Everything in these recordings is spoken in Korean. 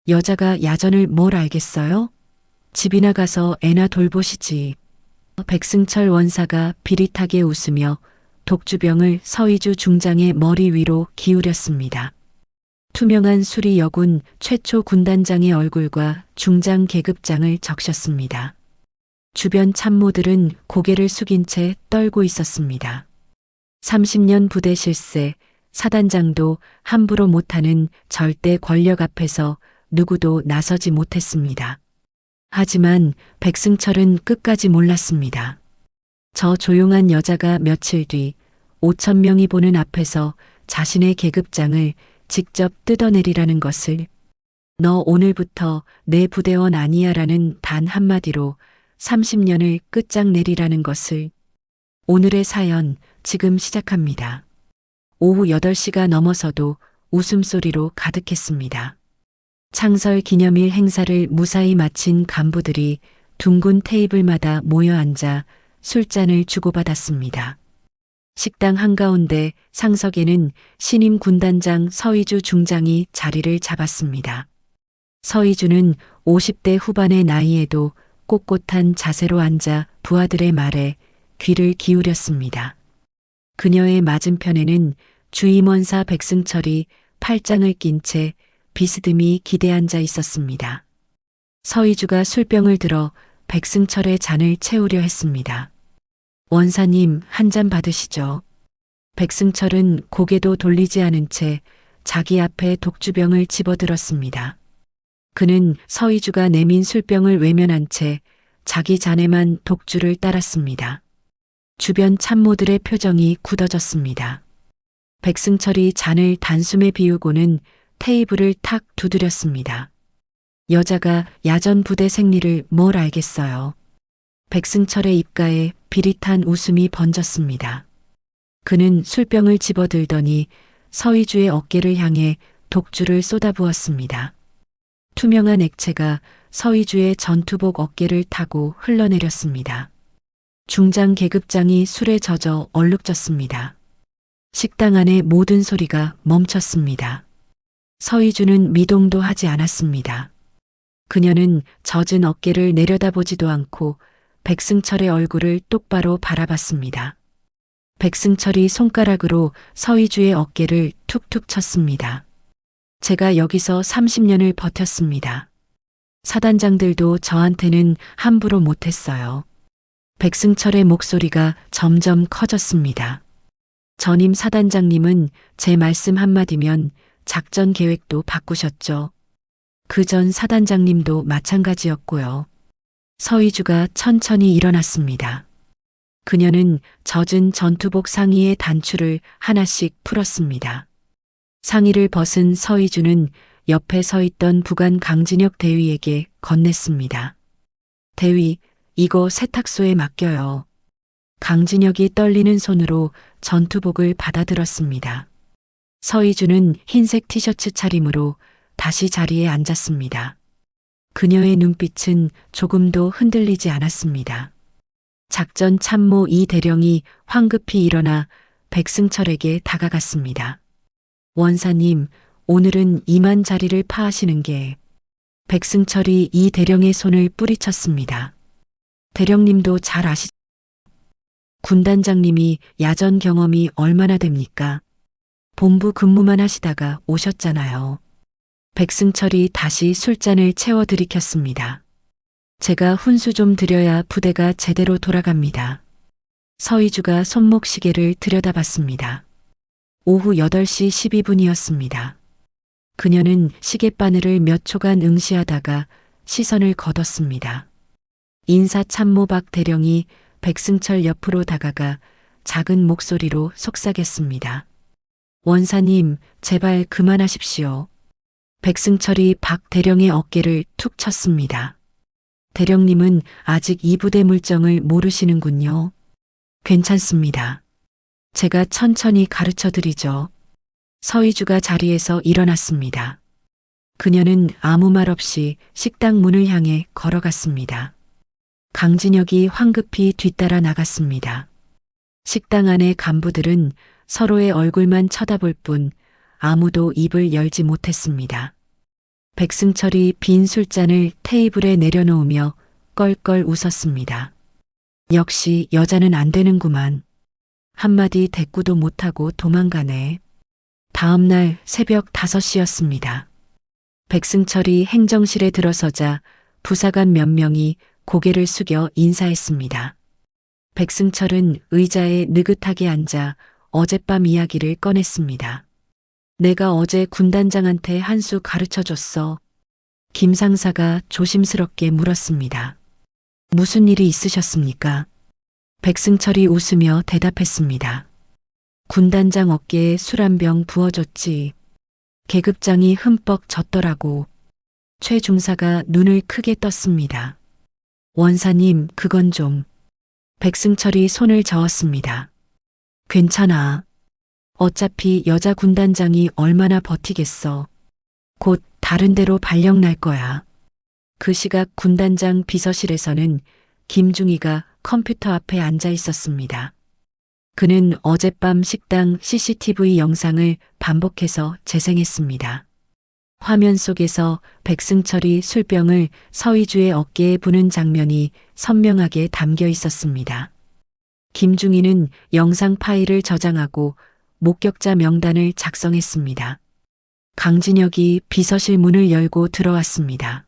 여자가 야전을 뭘 알겠어요? 집이나 가서 애나 돌보시지. 백승철 원사가 비릿하게 웃으며 독주병을 서희주 중장의 머리 위로 기울였습니다. 투명한 수리여군 최초 군단장의 얼굴과 중장 계급장을 적셨습니다. 주변 참모들은 고개를 숙인 채 떨고 있었습니다. 30년 부대 실세, 사단장도 함부로 못하는 절대 권력 앞에서 누구도 나서지 못했습니다. 하지만 백승철은 끝까지 몰랐습니다. 저 조용한 여자가 며칠 뒤 5천 명이 보는 앞에서 자신의 계급장을 직접 뜯어내리라는 것을, 너 오늘부터 내 부대원 아니야 라는 단 한마디로 30년을 끝장내리라는 것을. 오늘의 사연 지금 시작합니다. 오후 8시가 넘어서도 웃음소리로 가득했습니다. 창설 기념일 행사를 무사히 마친 간부들이 둥근 테이블마다 모여 앉아 술잔을 주고받았습니다. 식당 한가운데 상석에는 신임 군단장 서희주 중장이 자리를 잡았습니다. 서희주는 50대 후반의 나이에도 꼿꼿한 자세로 앉아 부하들의 말에 귀를 기울였습니다. 그녀의 맞은편에는 주임원사 백승철이 팔짱을 낀 채 비스듬히 기대앉아 있었습니다. 서희주가 술병을 들어 백승철의 잔을 채우려 했습니다. 원사님, 한 잔 받으시죠. 백승철은 고개도 돌리지 않은 채 자기 앞에 독주병을 집어들었습니다. 그는 서희주가 내민 술병을 외면한 채 자기 잔에만 독주를 따랐습니다. 주변 참모들의 표정이 굳어졌습니다. 백승철이 잔을 단숨에 비우고는 테이블을 탁 두드렸습니다. 여자가 야전 부대 생리를 뭘 알겠어요. 백승철의 입가에 비릿한 웃음이 번졌습니다. 그는 술병을 집어들더니 서희주의 어깨를 향해 독주를 쏟아부었습니다. 투명한 액체가 서희주의 전투복 어깨를 타고 흘러내렸습니다. 중장 계급장이 술에 젖어 얼룩졌습니다. 식당 안의 모든 소리가 멈췄습니다. 서희주는 미동도 하지 않았습니다. 그녀는 젖은 어깨를 내려다보지도 않고 백승철의 얼굴을 똑바로 바라봤습니다. 백승철이 손가락으로 서희주의 어깨를 툭툭 쳤습니다. 제가 여기서 30년을 버텼습니다. 사단장들도 저한테는 함부로 못했어요. 백승철의 목소리가 점점 커졌습니다. 전임 사단장님은 제 말씀 한마디면 작전 계획도 바꾸셨죠. 그 전 사단장님도 마찬가지였고요. 서희주가 천천히 일어났습니다. 그녀는 젖은 전투복 상의의 단추를 하나씩 풀었습니다. 상의를 벗은 서희주는 옆에 서 있던 부관 강진혁 대위에게 건넸습니다. 대위, 이거 세탁소에 맡겨요. 강진혁이 떨리는 손으로 전투복을 받아들었습니다. 서희주는 흰색 티셔츠 차림으로 다시 자리에 앉았습니다. 그녀의 눈빛은 조금도 흔들리지 않았습니다. 작전 참모 이 대령이 황급히 일어나 백승철에게 다가갔습니다. 원사님, 오늘은 이만 자리를 파하시는 게. 백승철이 이 대령의 손을 뿌리쳤습니다. 대령님도 잘 아시죠? 군단장님이 야전 경험이 얼마나 됩니까? 본부 근무만 하시다가 오셨잖아요. 백승철이 다시 술잔을 채워 들이켰습니다. 제가 훈수 좀 드려야 부대가 제대로 돌아갑니다. 서희주가 손목시계를 들여다봤습니다. 오후 8시 12분이었습니다. 그녀는 시계바늘을 몇 초간 응시하다가 시선을 거뒀습니다. 인사참모 박 대령이 백승철 옆으로 다가가 작은 목소리로 속삭였습니다. 원사님, 제발 그만하십시오. 백승철이 박 대령의 어깨를 툭 쳤습니다. 대령님은 아직 이 부대 물정을 모르시는군요. 괜찮습니다. 제가 천천히 가르쳐 드리죠. 서희주가 자리에서 일어났습니다. 그녀는 아무 말 없이 식당 문을 향해 걸어갔습니다. 강진혁이 황급히 뒤따라 나갔습니다. 식당 안의 간부들은 서로의 얼굴만 쳐다볼 뿐 아무도 입을 열지 못했습니다. 백승철이 빈 술잔을 테이블에 내려놓으며 껄껄 웃었습니다. 역시 여자는 안 되는구만. 한마디 대꾸도 못하고 도망가네. 다음 날 새벽 5시였습니다. 백승철이 행정실에 들어서자 부사관 몇 명이 고개를 숙여 인사했습니다. 백승철은 의자에 느긋하게 앉아 어젯밤 이야기를 꺼냈습니다. 내가 어제 군단장한테 한 수 가르쳐줬어. 김 상사가 조심스럽게 물었습니다. 무슨 일이 있으셨습니까? 백승철이 웃으며 대답했습니다. 군단장 어깨에 술 한 병 부어줬지. 계급장이 흠뻑 젖더라고. 최 중사가 눈을 크게 떴습니다. 원사님, 그건 좀. 백승철이 손을 저었습니다. 괜찮아. 어차피 여자 군단장이 얼마나 버티겠어. 곧 다른 데로 발령 날 거야. 그 시각 군단장 비서실에서는 김중희가 컴퓨터 앞에 앉아 있었습니다. 그는 어젯밤 식당 CCTV 영상을 반복해서 재생했습니다. 화면 속에서 백승철이 술병을 서희주의 어깨에 부는 장면이 선명하게 담겨 있었습니다. 김중희는 영상 파일을 저장하고 목격자 명단을 작성했습니다. 강진혁이 비서실 문을 열고 들어왔습니다.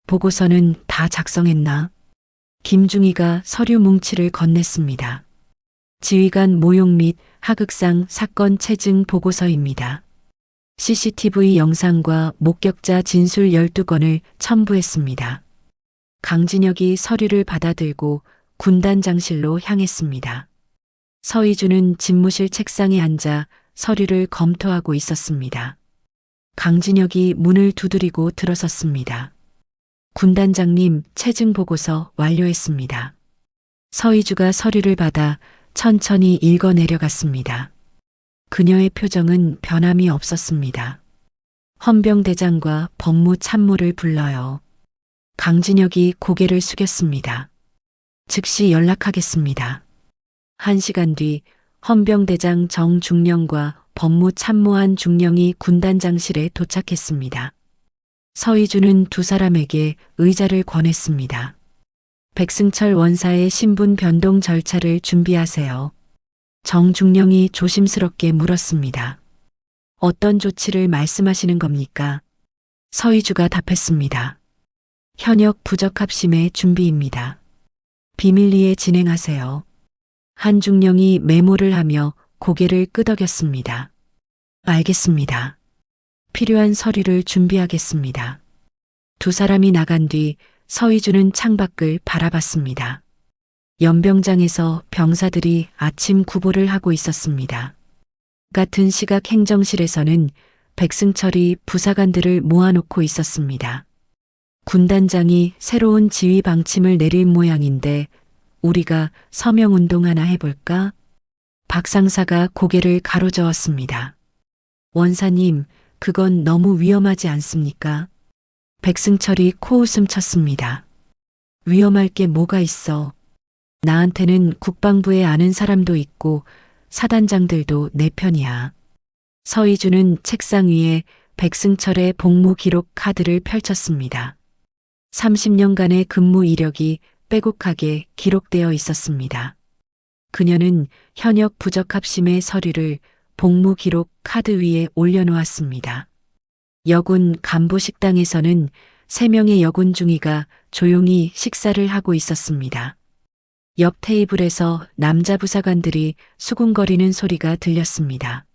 보고서는 다 작성했나? 김중희가 서류 뭉치를 건넸습니다. 지휘관 모욕 및 하극상 사건 체증 보고서입니다. CCTV 영상과 목격자 진술 12건을 첨부했습니다. 강진혁이 서류를 받아들고 군단장실로 향했습니다. 서희주는 집무실 책상에 앉아 서류를 검토하고 있었습니다. 강진혁이 문을 두드리고 들어섰습니다. 군단장님, 체증 보고서 완료했습니다. 서희주가 서류를 받아 천천히 읽어 내려갔습니다. 그녀의 표정은 변함이 없었습니다. 헌병대장과 법무참모를 불러요. 강진혁이 고개를 숙였습니다. 즉시 연락하겠습니다. 1시간 뒤 헌병대장 정중령과 법무참모 한중령이 군단장실에 도착했습니다. 서희주는 두 사람에게 의자를 권했습니다. 백승철 원사의 신분 변동 절차를 준비하세요. 정중령이 조심스럽게 물었습니다. 어떤 조치를 말씀하시는 겁니까? 서희주가 답했습니다. 현역 부적합심의 준비입니다. 비밀리에 진행하세요. 한중령이 메모를 하며 고개를 끄덕였습니다. 알겠습니다. 필요한 서류를 준비하겠습니다. 두 사람이 나간 뒤 서희주는 창밖을 바라봤습니다. 연병장에서 병사들이 아침 구보를 하고 있었습니다. 같은 시각 행정실에서는 백승철이 부사관들을 모아놓고 있었습니다. 군단장이 새로운 지휘 방침을 내릴 모양인데 우리가 서명운동 하나 해볼까? 박 상사가 고개를 가로저었습니다. 원사님, 그건 너무 위험하지 않습니까? 백승철이 코웃음 쳤습니다. 위험할 게 뭐가 있어. 나한테는 국방부에 아는 사람도 있고 사단장들도 내 편이야. 서희주는 책상 위에 백승철의 복무 기록 카드를 펼쳤습니다. 30년간의 근무 이력이 빼곡하게 기록되어 있었습니다. 그녀는 현역 부적합심의 서류를 복무 기록 카드 위에 올려놓았습니다. 여군 간부 식당에서는 3명의 여군 중위가 조용히 식사를 하고 있었습니다. 옆 테이블에서 남자 부사관들이 수군거리는 소리가 들렸습니다.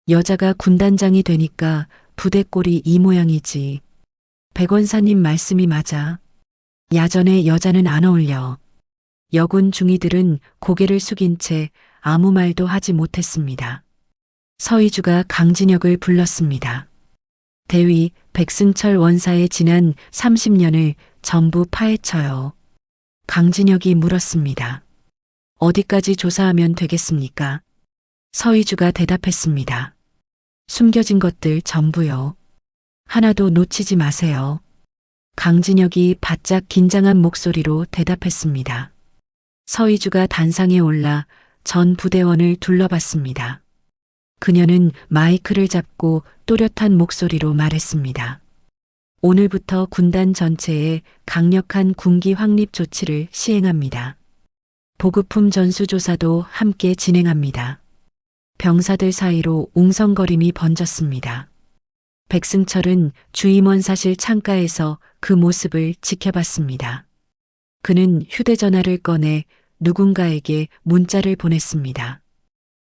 여자가 군단장이 되니까 부대 꼴이 이 모양이지. 백원사님 말씀이 맞아. 야전에 여자는 안 어울려. 여군 중위들은 고개를 숙인 채 아무 말도 하지 못했습니다. 서희주가 강진혁을 불렀습니다. 대위 백승철 원사의 지난 30년을 전부 파헤쳐요. 강진혁이 물었습니다. 어디까지 조사하면 되겠습니까? 서희주가 대답했습니다. 숨겨진 것들 전부요. 하나도 놓치지 마세요. 강진혁이 바짝 긴장한 목소리로 대답했습니다. 서희주가 단상에 올라 전 부대원을 둘러봤습니다. 그녀는 마이크를 잡고 또렷한 목소리로 말했습니다. 오늘부터 군단 전체에 강력한 군기 확립 조치를 시행합니다. 보급품 전수조사도 함께 진행합니다. 병사들 사이로 웅성거림이 번졌습니다. 백승철은 주임원사실 창가에서 그 모습을 지켜봤습니다. 그는 휴대전화를 꺼내 누군가에게 문자를 보냈습니다.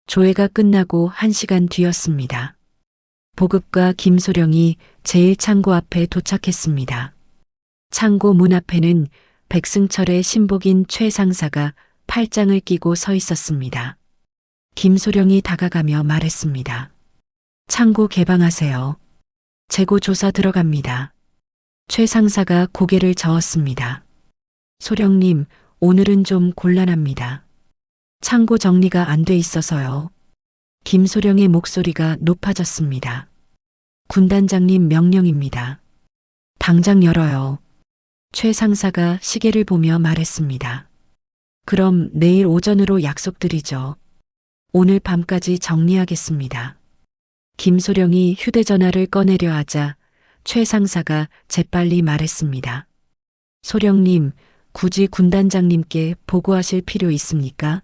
조회가 끝나고 1시간 뒤였습니다. 보급과 김소령이 제1창고 앞에 도착했습니다. 창고 문 앞에는 백승철의 신복인 최 상사가 팔짱을 끼고 서 있었습니다. 김소령이 다가가며 말했습니다. 창고 개방하세요. 재고 조사 들어갑니다. 최 상사가 고개를 저었습니다. 소령님, 오늘은 좀 곤란합니다. 창고 정리가 안 돼 있어서요. 김소령의 목소리가 높아졌습니다. 군단장님 명령입니다. 당장 열어요. 최 상사가 시계를 보며 말했습니다. 그럼 내일 오전으로 약속드리죠. 오늘 밤까지 정리하겠습니다. 김소령이 휴대전화를 꺼내려 하자 최 상사가 재빨리 말했습니다. 소령님, 굳이 군단장님께 보고하실 필요 있습니까?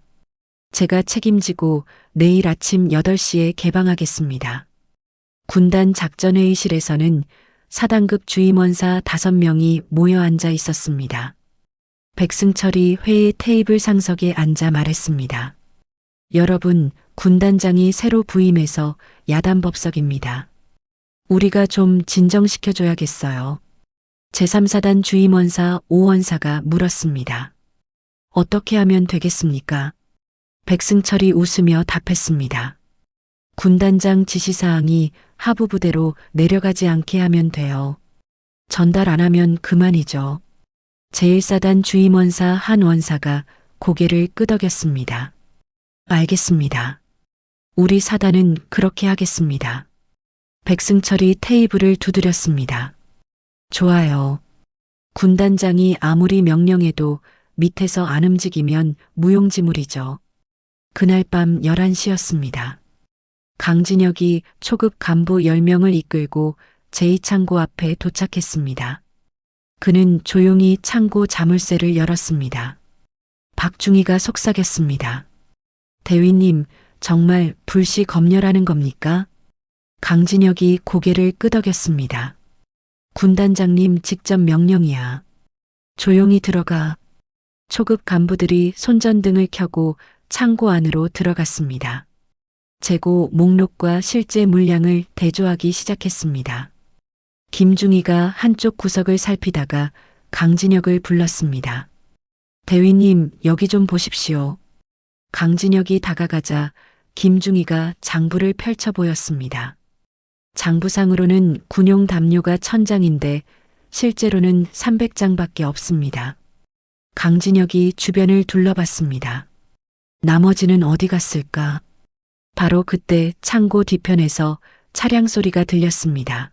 제가 책임지고 내일 아침 8시에 개방하겠습니다. 군단 작전회의실에서는 사단급 주임원사 5명이 모여 앉아 있었습니다. 백승철이 회의 테이블 상석에 앉아 말했습니다. 여러분, 군단장이 새로 부임해서 야단법석입니다. 우리가 좀 진정시켜줘야겠어요. 제3사단 주임원사 오원사가 물었습니다. 어떻게 하면 되겠습니까? 백승철이 웃으며 답했습니다. 군단장 지시사항이 하부부대로 내려가지 않게 하면 돼요. 전달 안 하면 그만이죠. 제1사단 주임원사 한 원사가 고개를 끄덕였습니다. 알겠습니다. 우리 사단은 그렇게 하겠습니다. 백승철이 테이블을 두드렸습니다. 좋아요. 군단장이 아무리 명령해도 밑에서 안 움직이면 무용지물이죠. 그날 밤 11시였습니다. 강진혁이 초급 간부 10명을 이끌고 제2창고 앞에 도착했습니다. 그는 조용히 창고 자물쇠를 열었습니다. 박중희가 속삭였습니다. 대위님, 정말 불시 검열하는 겁니까? 강진혁이 고개를 끄덕였습니다. 군단장님 직접 명령이야. 조용히 들어가. 초급 간부들이 손전등을 켜고 창고 안으로 들어갔습니다. 재고 목록과 실제 물량을 대조하기 시작했습니다. 김중희가 한쪽 구석을 살피다가 강진혁을 불렀습니다. 대위님, 여기 좀 보십시오. 강진혁이 다가가자 김중희가 장부를 펼쳐 보였습니다. 장부상으로는 군용 담요가 1000장인데 실제로는 300장밖에 없습니다. 강진혁이 주변을 둘러봤습니다. 나머지는 어디 갔을까? 바로 그때 창고 뒤편에서 차량 소리가 들렸습니다.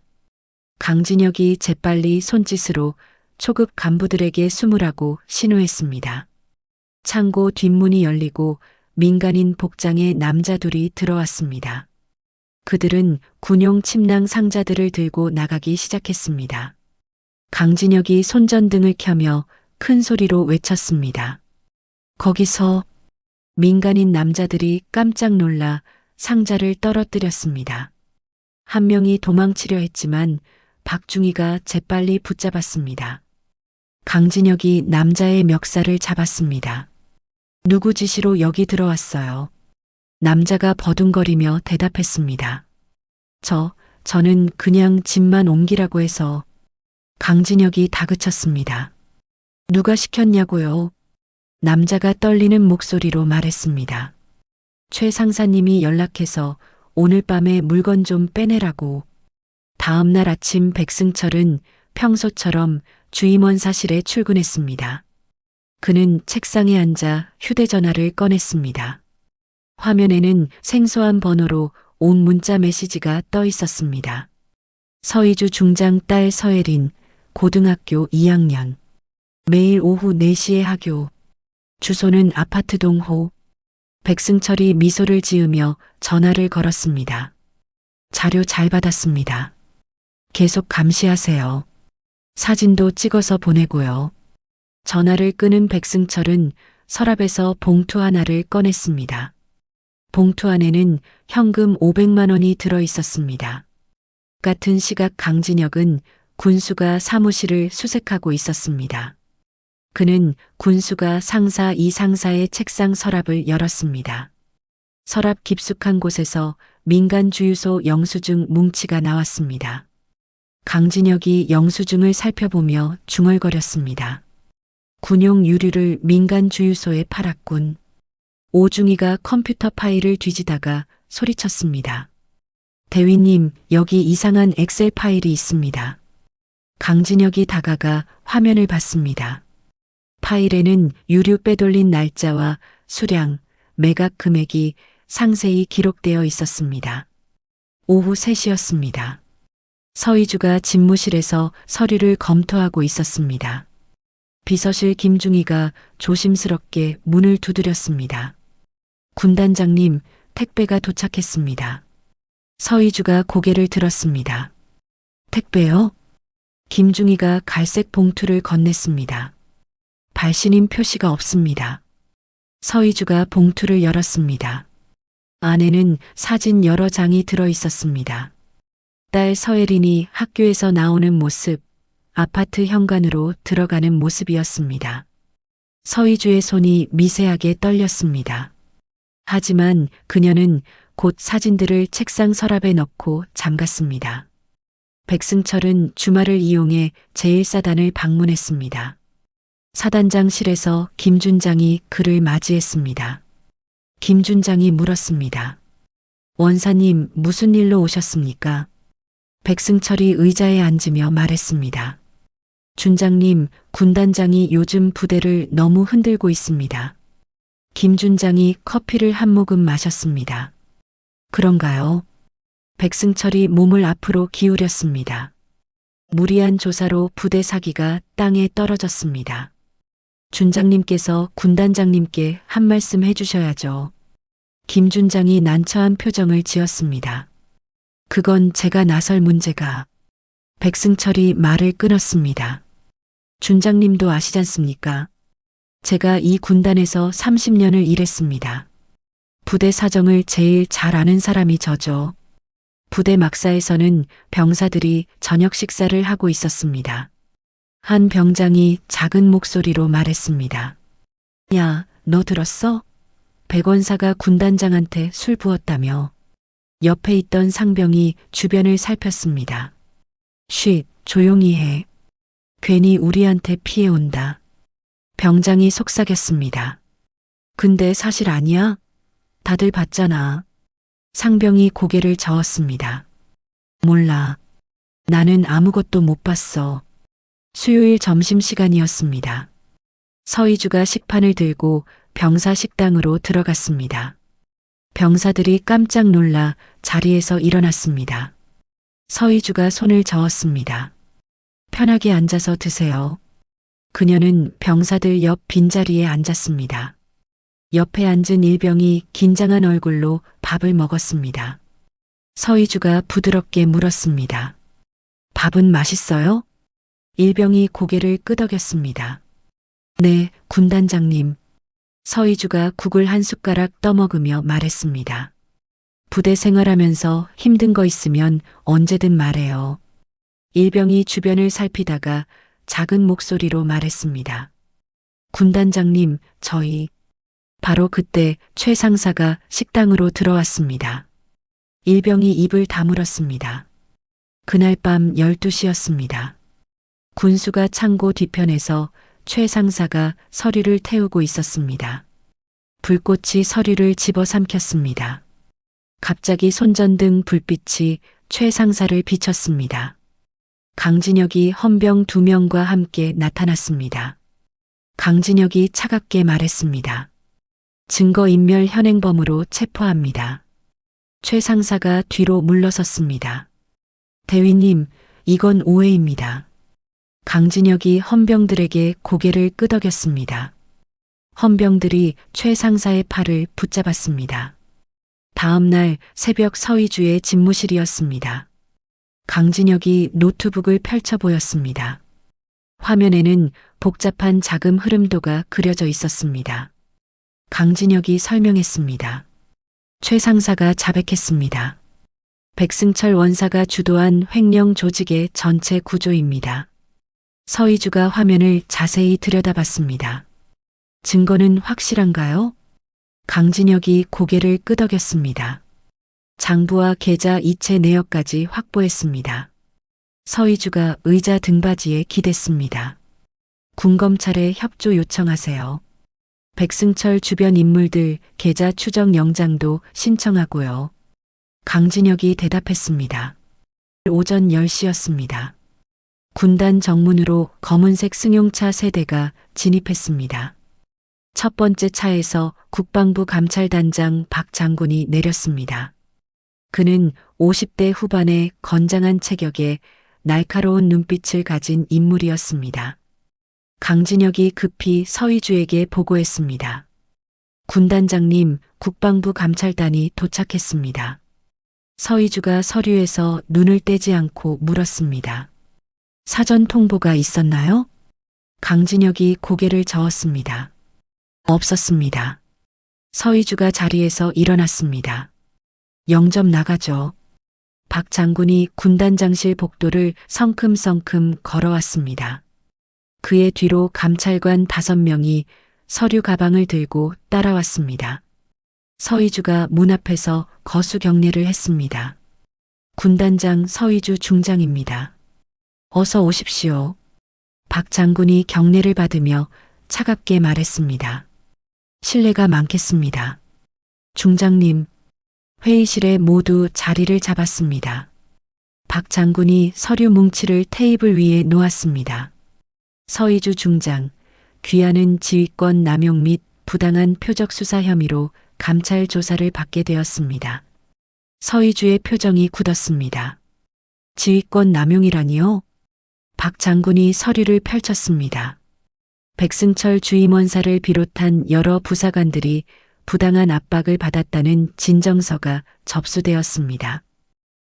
강진혁이 재빨리 손짓으로 초급 간부들에게 숨으라고 신호했습니다. 창고 뒷문이 열리고 민간인 복장의 남자 둘이 들어왔습니다. 그들은 군용 침낭 상자들을 들고 나가기 시작했습니다. 강진혁이 손전등을 켜며 큰 소리로 외쳤습니다. 거기서. 민간인 남자들이 깜짝 놀라 상자를 떨어뜨렸습니다. 한 명이 도망치려 했지만 박중희가 재빨리 붙잡았습니다. 강진혁이 남자의 멱살을 잡았습니다. 누구 지시로 여기 들어왔어요? 남자가 버둥거리며 대답했습니다. 저는 그냥 짐만 옮기라고 해서. 강진혁이 다그쳤습니다. 누가 시켰냐고요? 남자가 떨리는 목소리로 말했습니다. 최 상사님이 연락해서 오늘 밤에 물건 좀 빼내라고. 다음 날 아침 백승철은 평소처럼 주임원 사실에 출근했습니다. 그는 책상에 앉아 휴대전화를 꺼냈습니다. 화면에는 생소한 번호로 온 문자 메시지가 떠 있었습니다. 서희주 중장 딸 서혜린, 고등학교 2학년. 매일 오후 4시에 학교. 주소는 아파트 동호. 백승철이 미소를 지으며 전화를 걸었습니다. 자료 잘 받았습니다. 계속 감시하세요. 사진도 찍어서 보내고요. 전화를 끊은 백승철은 서랍에서 봉투 하나를 꺼냈습니다. 봉투 안에는 현금 500만 원이 들어 있었습니다. 같은 시각 강진혁은 군수가 사무실을 수색하고 있었습니다. 그는 군수가 상사 이 상사의 책상 서랍을 열었습니다. 서랍 깊숙한 곳에서 민간 주유소 영수증 뭉치가 나왔습니다. 강진혁이 영수증을 살펴보며 중얼거렸습니다. 군용 유류를 민간 주유소에 팔았군. 오중이가 컴퓨터 파일을 뒤지다가 소리쳤습니다. 대위님, 여기 이상한 엑셀 파일이 있습니다. 강진혁이 다가가 화면을 봤습니다. 파일에는 유류 빼돌린 날짜와 수량, 매각 금액이 상세히 기록되어 있었습니다. 오후 3시였습니다. 서희주가 집무실에서 서류를 검토하고 있었습니다. 비서실 김중희가 조심스럽게 문을 두드렸습니다. 군단장님, 택배가 도착했습니다. 서희주가 고개를 들었습니다. 택배요? 김중희가 갈색 봉투를 건넸습니다. 발신인 표시가 없습니다. 서희주가 봉투를 열었습니다. 안에는 사진 여러 장이 들어 있었습니다. 딸 서혜린이 학교에서 나오는 모습, 아파트 현관으로 들어가는 모습이었습니다. 서희주의 손이 미세하게 떨렸습니다. 하지만 그녀는 곧 사진들을 책상 서랍에 넣고 잠갔습니다. 백승철은 주말을 이용해 제1사단을 방문했습니다. 사단장실에서 김준장이 그를 맞이했습니다. 김준장이 물었습니다. 원사님, 무슨 일로 오셨습니까? 백승철이 의자에 앉으며 말했습니다. 준장님, 군단장이 요즘 부대를 너무 흔들고 있습니다. 김준장이 커피를 한 모금 마셨습니다. 그런가요? 백승철이 몸을 앞으로 기울였습니다. 무리한 조사로 부대 사기가 땅에 떨어졌습니다. 준장님께서 군단장님께 한 말씀 해주셔야죠. 김준장이 난처한 표정을 지었습니다. 그건 제가 나설 문제가. 백승철이 말을 끊었습니다. 준장님도 아시잖습니까? 제가 이 군단에서 30년을 일했습니다. 부대 사정을 제일 잘 아는 사람이 저죠. 부대 막사에서는 병사들이 저녁 식사를 하고 있었습니다. 한 병장이 작은 목소리로 말했습니다. 야, 너 들었어? 백원사가 군단장한테 술 부었다며. 옆에 있던 상병이 주변을 살폈습니다. 쉿, 조용히 해. 괜히 우리한테 피해 온다. 병장이 속삭였습니다. 근데 사실 아니야? 다들 봤잖아. 상병이 고개를 저었습니다. 몰라. 나는 아무것도 못 봤어. 수요일 점심시간이었습니다. 서희주가 식판을 들고 병사 식당으로 들어갔습니다. 병사들이 깜짝 놀라 자리에서 일어났습니다. 서희주가 손을 저었습니다. 편하게 앉아서 드세요. 그녀는 병사들 옆 빈자리에 앉았습니다. 옆에 앉은 일병이 긴장한 얼굴로 밥을 먹었습니다. 서희주가 부드럽게 물었습니다. 밥은 맛있어요? 일병이 고개를 끄덕였습니다. 네, 군단장님. 서희주가 국을 한 숟가락 떠먹으며 말했습니다. 부대 생활하면서 힘든 거 있으면 언제든 말해요. 일병이 주변을 살피다가 작은 목소리로 말했습니다. 군단장님, 저희. 바로 그때 최 상사가 식당으로 들어왔습니다. 일병이 입을 다물었습니다. 그날 밤 12시였습니다. 군수가 창고 뒤편에서 최 상사가 서류를 태우고 있었습니다. 불꽃이 서류를 집어삼켰습니다. 갑자기 손전등 불빛이 최 상사를 비췄습니다. 강진혁이 헌병 2명과 함께 나타났습니다. 강진혁이 차갑게 말했습니다. 증거인멸 현행범으로 체포합니다. 최 상사가 뒤로 물러섰습니다. 대위님, 이건 오해입니다. 강진혁이 헌병들에게 고개를 끄덕였습니다. 헌병들이 최 상사의 팔을 붙잡았습니다. 다음 날 새벽 서희주의 집무실이었습니다. 강진혁이 노트북을 펼쳐 보였습니다. 화면에는 복잡한 자금 흐름도가 그려져 있었습니다. 강진혁이 설명했습니다. 최 상사가 자백했습니다. 백승철 원사가 주도한 횡령 조직의 전체 구조입니다. 서희주가 화면을 자세히 들여다봤습니다. 증거는 확실한가요? 강진혁이 고개를 끄덕였습니다. 장부와 계좌 이체 내역까지 확보했습니다. 서희주가 의자 등받이에 기댔습니다. 군검찰에 협조 요청하세요. 백승철 주변 인물들 계좌 추적 영장도 신청하고요. 강진혁이 대답했습니다. 오전 10시였습니다. 군단 정문으로 검은색 승용차 3대가 진입했습니다. 첫 번째 차에서 국방부 감찰단장 박 장군이 내렸습니다. 그는 50대 후반의 건장한 체격에 날카로운 눈빛을 가진 인물이었습니다. 강진혁이 급히 서희주에게 보고했습니다. 군단장님, 국방부 감찰단이 도착했습니다. 서희주가 서류에서 눈을 떼지 않고 물었습니다. 사전 통보가 있었나요? 강진혁이 고개를 저었습니다. 없었습니다. 서희주가 자리에서 일어났습니다. 영접 나가죠. 박 장군이 군단장실 복도를 성큼성큼 걸어왔습니다. 그의 뒤로 감찰관 5명이 서류 가방을 들고 따라왔습니다. 서희주가 문 앞에서 거수 경례를 했습니다. 군단장 서희주 중장입니다. 어서 오십시오. 박 장군이 경례를 받으며 차갑게 말했습니다. 실례가 많겠습니다. 중장님, 회의실에 모두 자리를 잡았습니다. 박 장군이 서류 뭉치를 테이블 위에 놓았습니다. 서희주 중장, 귀하는 지휘권 남용 및 부당한 표적 수사 혐의로 감찰 조사를 받게 되었습니다. 서희주의 표정이 굳었습니다. 지휘권 남용이라니요? 박 장군이 서류를 펼쳤습니다. 백승철 주임원사를 비롯한 여러 부사관들이 부당한 압박을 받았다는 진정서가 접수되었습니다.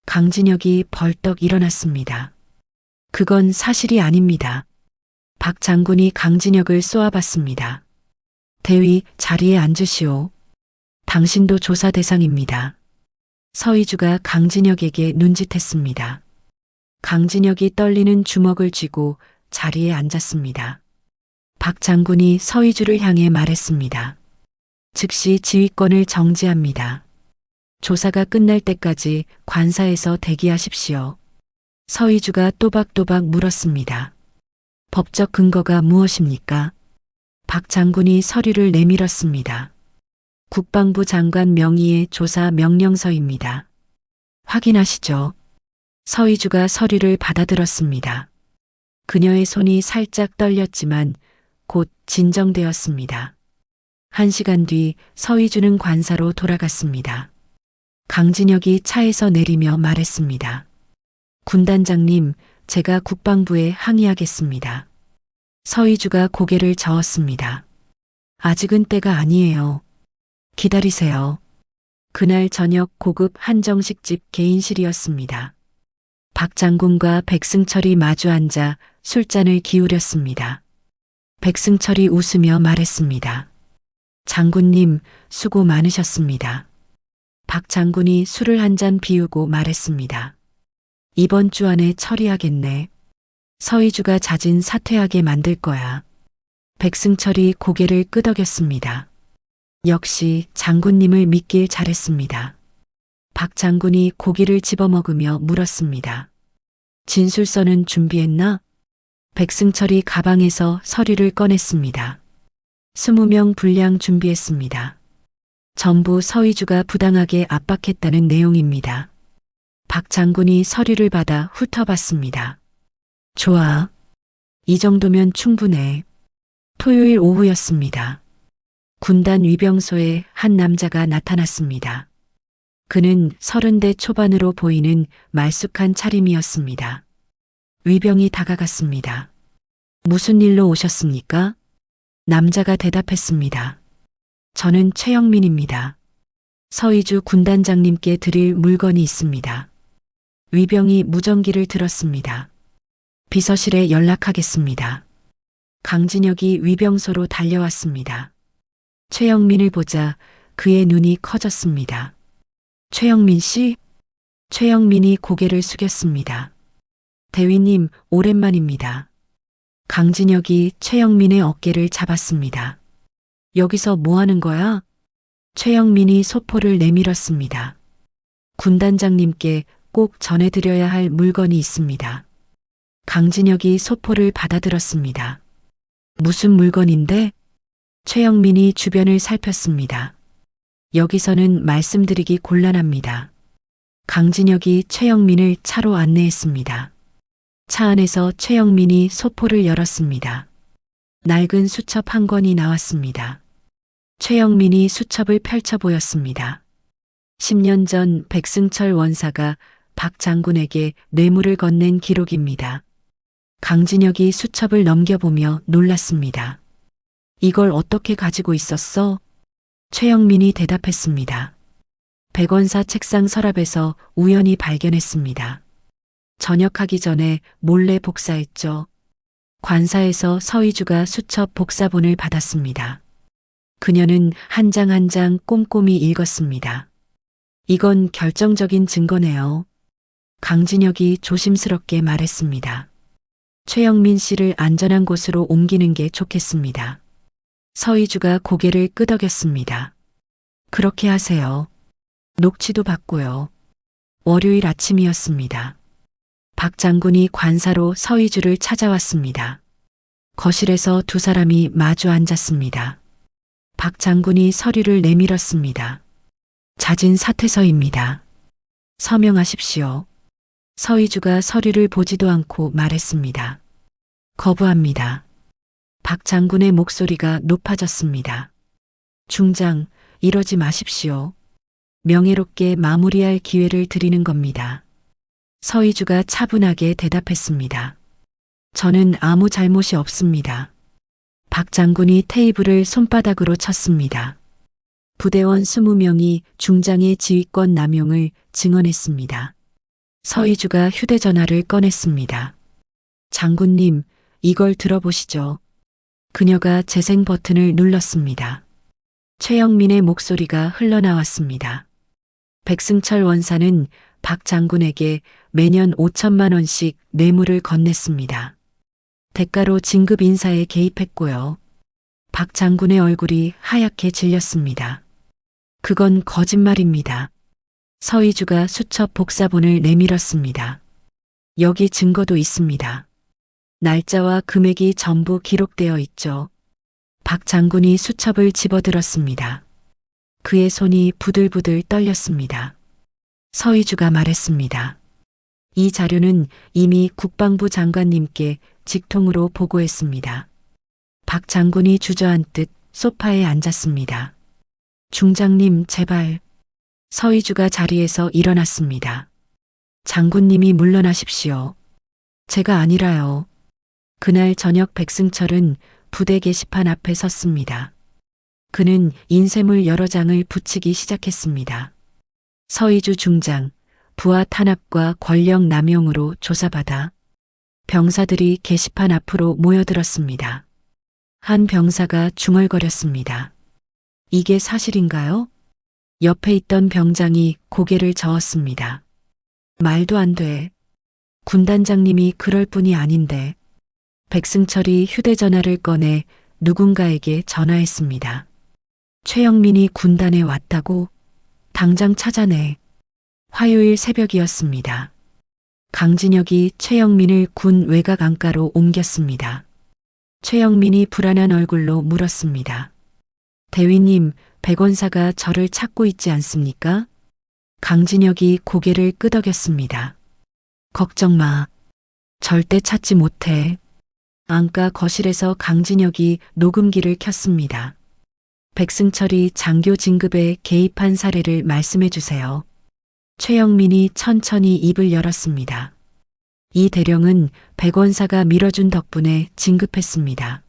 강진혁이 벌떡 일어났습니다. 그건 사실이 아닙니다. 박 장군이 강진혁을 쏘아봤습니다. 대위, 자리에 앉으시오. 당신도 조사 대상입니다. 서희주가 강진혁에게 눈짓했습니다. 강진혁이 떨리는 주먹을 쥐고 자리에 앉았습니다. 박 장군이 서희주를 향해 말했습니다. 즉시 지휘권을 정지합니다. 조사가 끝날 때까지 관사에서 대기하십시오. 서희주가 또박또박 물었습니다. 법적 근거가 무엇입니까? 박 장군이 서류를 내밀었습니다. 국방부 장관 명의의 조사 명령서입니다. 확인하시죠. 서희주가 서류를 받아들었습니다. 그녀의 손이 살짝 떨렸지만 곧 진정되었습니다. 1시간 뒤 서희주는 관사로 돌아갔습니다. 강진혁이 차에서 내리며 말했습니다. 군단장님, 제가 국방부에 항의하겠습니다. 서희주가 고개를 저었습니다. 아직은 때가 아니에요. 기다리세요. 그날 저녁 고급 한정식집 개인실이었습니다. 박 장군과 백승철이 마주 앉아 술잔을 기울였습니다. 백승철이 웃으며 말했습니다. 장군님, 수고 많으셨습니다. 박 장군이 술을 한 잔 비우고 말했습니다. 이번 주 안에 처리하겠네. 서희주가 자진 사퇴하게 만들 거야. 백승철이 고개를 끄덕였습니다. 역시 장군님을 믿길 잘했습니다. 박 장군이 고기를 집어먹으며 물었습니다. 진술서는 준비했나? 백승철이 가방에서 서류를 꺼냈습니다. 20명 분량 준비했습니다. 전부 서희주가 부당하게 압박했다는 내용입니다. 박 장군이 서류를 받아 훑어봤습니다. 좋아. 이 정도면 충분해. 토요일 오후였습니다. 군단 위병소에 한 남자가 나타났습니다. 그는 30대 초반으로 보이는 말쑥한 차림이었습니다. 위병이 다가갔습니다. 무슨 일로 오셨습니까? 남자가 대답했습니다. 저는 최영민입니다. 서희주 군단장님께 드릴 물건이 있습니다. 위병이 무전기를 들었습니다. 비서실에 연락하겠습니다. 강진혁이 위병소로 달려왔습니다. 최영민을 보자 그의 눈이 커졌습니다. 최영민 씨? 최영민이 고개를 숙였습니다. 대위님, 오랜만입니다. 강진혁이 최영민의 어깨를 잡았습니다. 여기서 뭐 하는 거야? 최영민이 소포를 내밀었습니다. 군단장님께 꼭 전해드려야 할 물건이 있습니다. 강진혁이 소포를 받아들었습니다. 무슨 물건인데? 최영민이 주변을 살폈습니다. 여기서는 말씀드리기 곤란합니다. 강진혁이 최영민을 차로 안내했습니다. 차 안에서 최영민이 소포를 열었습니다. 낡은 수첩 한 권이 나왔습니다. 최영민이 수첩을 펼쳐 보였습니다. 10년 전 백승철 원사가 박 장군에게 뇌물을 건넨 기록입니다. 강진혁이 수첩을 넘겨보며 놀랐습니다. 이걸 어떻게 가지고 있었어? 최영민이 대답했습니다. 백원사 책상 서랍에서 우연히 발견했습니다. 전역하기 전에 몰래 복사했죠. 관사에서 서희주가 수첩 복사본을 받았습니다. 그녀는 한 장 한 장 꼼꼼히 읽었습니다. 이건 결정적인 증거네요. 강진혁이 조심스럽게 말했습니다. 최영민 씨를 안전한 곳으로 옮기는 게 좋겠습니다. 서희주가 고개를 끄덕였습니다. 그렇게 하세요. 녹취도 받고요. 월요일 아침이었습니다. 박 장군이 관사로 서희주를 찾아왔습니다. 거실에서 두 사람이 마주 앉았습니다. 박 장군이 서류를 내밀었습니다. 자진 사퇴서입니다. 서명하십시오. 서희주가 서류를 보지도 않고 말했습니다. 거부합니다. 박 장군의 목소리가 높아졌습니다. 중장, 이러지 마십시오. 명예롭게 마무리할 기회를 드리는 겁니다. 서희주가 차분하게 대답했습니다. 저는 아무 잘못이 없습니다. 박 장군이 테이블을 손바닥으로 쳤습니다. 부대원 20명이 중장의 지휘권 남용을 증언했습니다. 서희주가 휴대전화를 꺼냈습니다. 장군님, 이걸 들어보시죠. 그녀가 재생 버튼을 눌렀습니다. 최영민의 목소리가 흘러나왔습니다. 백승철 원사는 박 장군에게 매년 5천만 원씩 뇌물을 건넸습니다. 대가로 진급 인사에 개입했고요. 박 장군의 얼굴이 하얗게 질렸습니다. 그건 거짓말입니다. 서희주가 수첩 복사본을 내밀었습니다. 여기 증거도 있습니다. 날짜와 금액이 전부 기록되어 있죠. 박 장군이 수첩을 집어들었습니다. 그의 손이 부들부들 떨렸습니다. 서희주가 말했습니다. 이 자료는 이미 국방부 장관님께 직통으로 보고했습니다. 박 장군이 주저앉듯 소파에 앉았습니다. 중장님, 제발. 서희주가 자리에서 일어났습니다. 장군님이 물러나십시오. 제가 아니라요. 그날 저녁 백승철은 부대 게시판 앞에 섰습니다. 그는 인쇄물 여러 장을 붙이기 시작했습니다. 서희주 중장, 부하 탄압과 권력 남용으로 조사받아. 병사들이 게시판 앞으로 모여들었습니다. 한 병사가 중얼거렸습니다. 이게 사실인가요? 옆에 있던 병장이 고개를 저었습니다. 말도 안 돼. 군단장님이 그럴 뿐이 아닌데. 백승철이 휴대전화를 꺼내 누군가에게 전화했습니다. 최영민이 군단에 왔다고? 당장 찾아내. 화요일 새벽이었습니다. 강진혁이 최영민을 군 외곽 안가로 옮겼습니다. 최영민이 불안한 얼굴로 물었습니다. 대위님, 백원사가 저를 찾고 있지 않습니까? 강진혁이 고개를 끄덕였습니다. 걱정 마. 절대 찾지 못해. 안가 거실에서 강진혁이 녹음기를 켰습니다. 백승철이 장교 진급에 개입한 사례를 말씀해 주세요. 최영민이 천천히 입을 열었습니다. 이 대령은 백원사가 밀어준 덕분에 진급했습니다.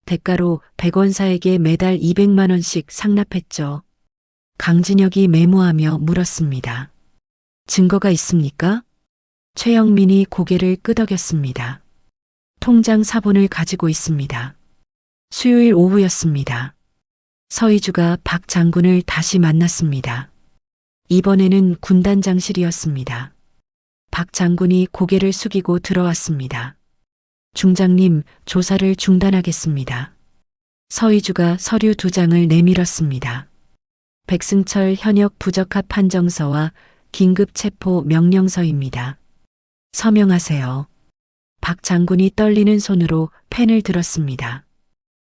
대가로 백원사에게 매달 200만 원씩 상납했죠. 강진혁이 메모하며 물었습니다. 증거가 있습니까? 최영민이 고개를 끄덕였습니다. 통장 사본을 가지고 있습니다. 수요일 오후였습니다. 서희주가 박 장군을 다시 만났습니다. 이번에는 군단장실이었습니다. 박 장군이 고개를 숙이고 들어왔습니다. 중장님, 조사를 중단하겠습니다. 서희주가 서류 2장을 내밀었습니다. 백승철 현역 부적합 판정서와 긴급 체포 명령서입니다. 서명하세요. 박 장군이 떨리는 손으로 펜을 들었습니다.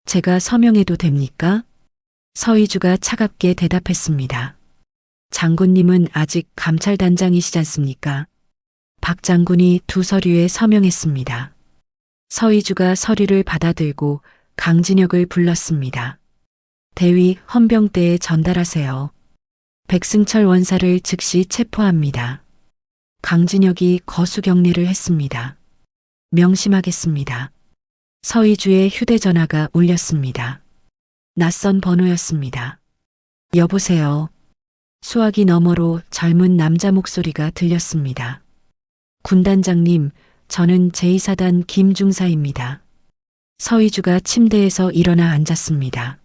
제가 서명해도 됩니까? 서희주가 차갑게 대답했습니다. 장군님은 아직 감찰단장이시지 않습니까? 박 장군이 2 서류에 서명했습니다. 서희주가 서류를 받아들고 강진혁을 불렀습니다. 대위 헌병대에 전달하세요. 백승철 원사를 즉시 체포합니다. 강진혁이 거수경례를 했습니다. 명심하겠습니다. 서희주의 휴대전화가 울렸습니다. 낯선 번호였습니다. 여보세요. 수화기 너머로 젊은 남자 목소리가 들렸습니다. 군단장님, 저는 제2사단 김중사입니다. 서희주가 침대에서 일어나 앉았습니다.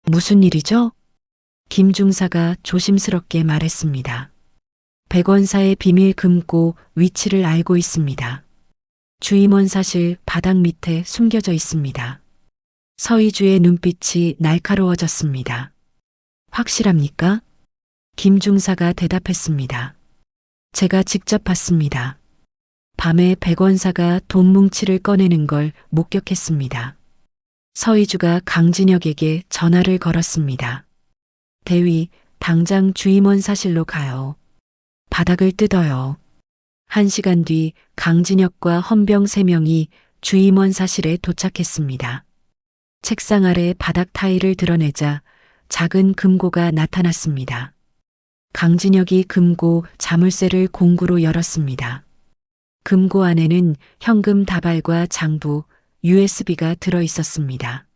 무슨 일이죠? 김중사가 조심스럽게 말했습니다. 백원사의 비밀 금고 위치를 알고 있습니다. 주임원 사실 바닥 밑에 숨겨져 있습니다. 서희주의 눈빛이 날카로워졌습니다. 확실합니까? 김중사가 대답했습니다. 제가 직접 봤습니다. 밤에 백원사가 돈 뭉치를 꺼내는 걸 목격했습니다. 서희주가 강진혁에게 전화를 걸었습니다. 대위, 당장 주임원 사실로 가요. 바닥을 뜯어요. 1시간 뒤 강진혁과 헌병 3명이 주임원 사실에 도착했습니다. 책상 아래 바닥 타일을 드러내자 작은 금고가 나타났습니다. 강진혁이 금고 자물쇠를 공구로 열었습니다. 금고 안에는 현금 다발과 장부, USB가 들어 있었습니다.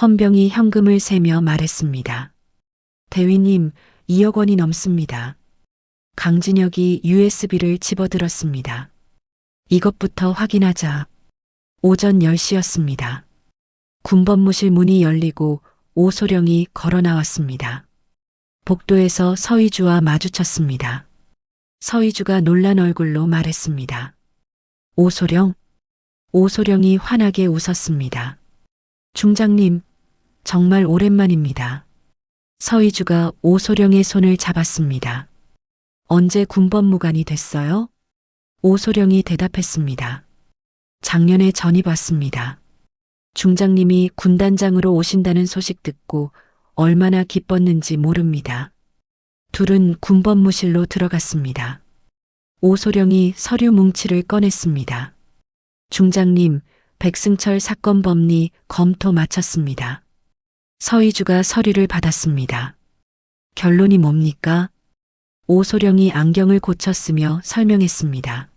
헌병이 현금을 세며 말했습니다. 대위님, 2억 원이 넘습니다. 강진혁이 USB를 집어들었습니다. 이것부터 확인하자. 오전 10시였습니다. 군법무실 문이 열리고 오소령이 걸어 나왔습니다. 복도에서 서희주와 마주쳤습니다. 서희주가 놀란 얼굴로 말했습니다. 오소령? 오소령이 환하게 웃었습니다. 중장님, 정말 오랜만입니다. 서희주가 오소령의 손을 잡았습니다. 언제 군법무관이 됐어요? 오소령이 대답했습니다. 작년에 전입 왔습니다. 중장님이 군단장으로 오신다는 소식 듣고 얼마나 기뻤는지 모릅니다. 둘은 군법무실로 들어갔습니다. 오소령이 서류 뭉치를 꺼냈습니다. 중장님, 백승철 사건 법리 검토 마쳤습니다. 서희주가 서류를 받았습니다. 결론이 뭡니까? 오소령이 안경을 고쳤으며 설명했습니다.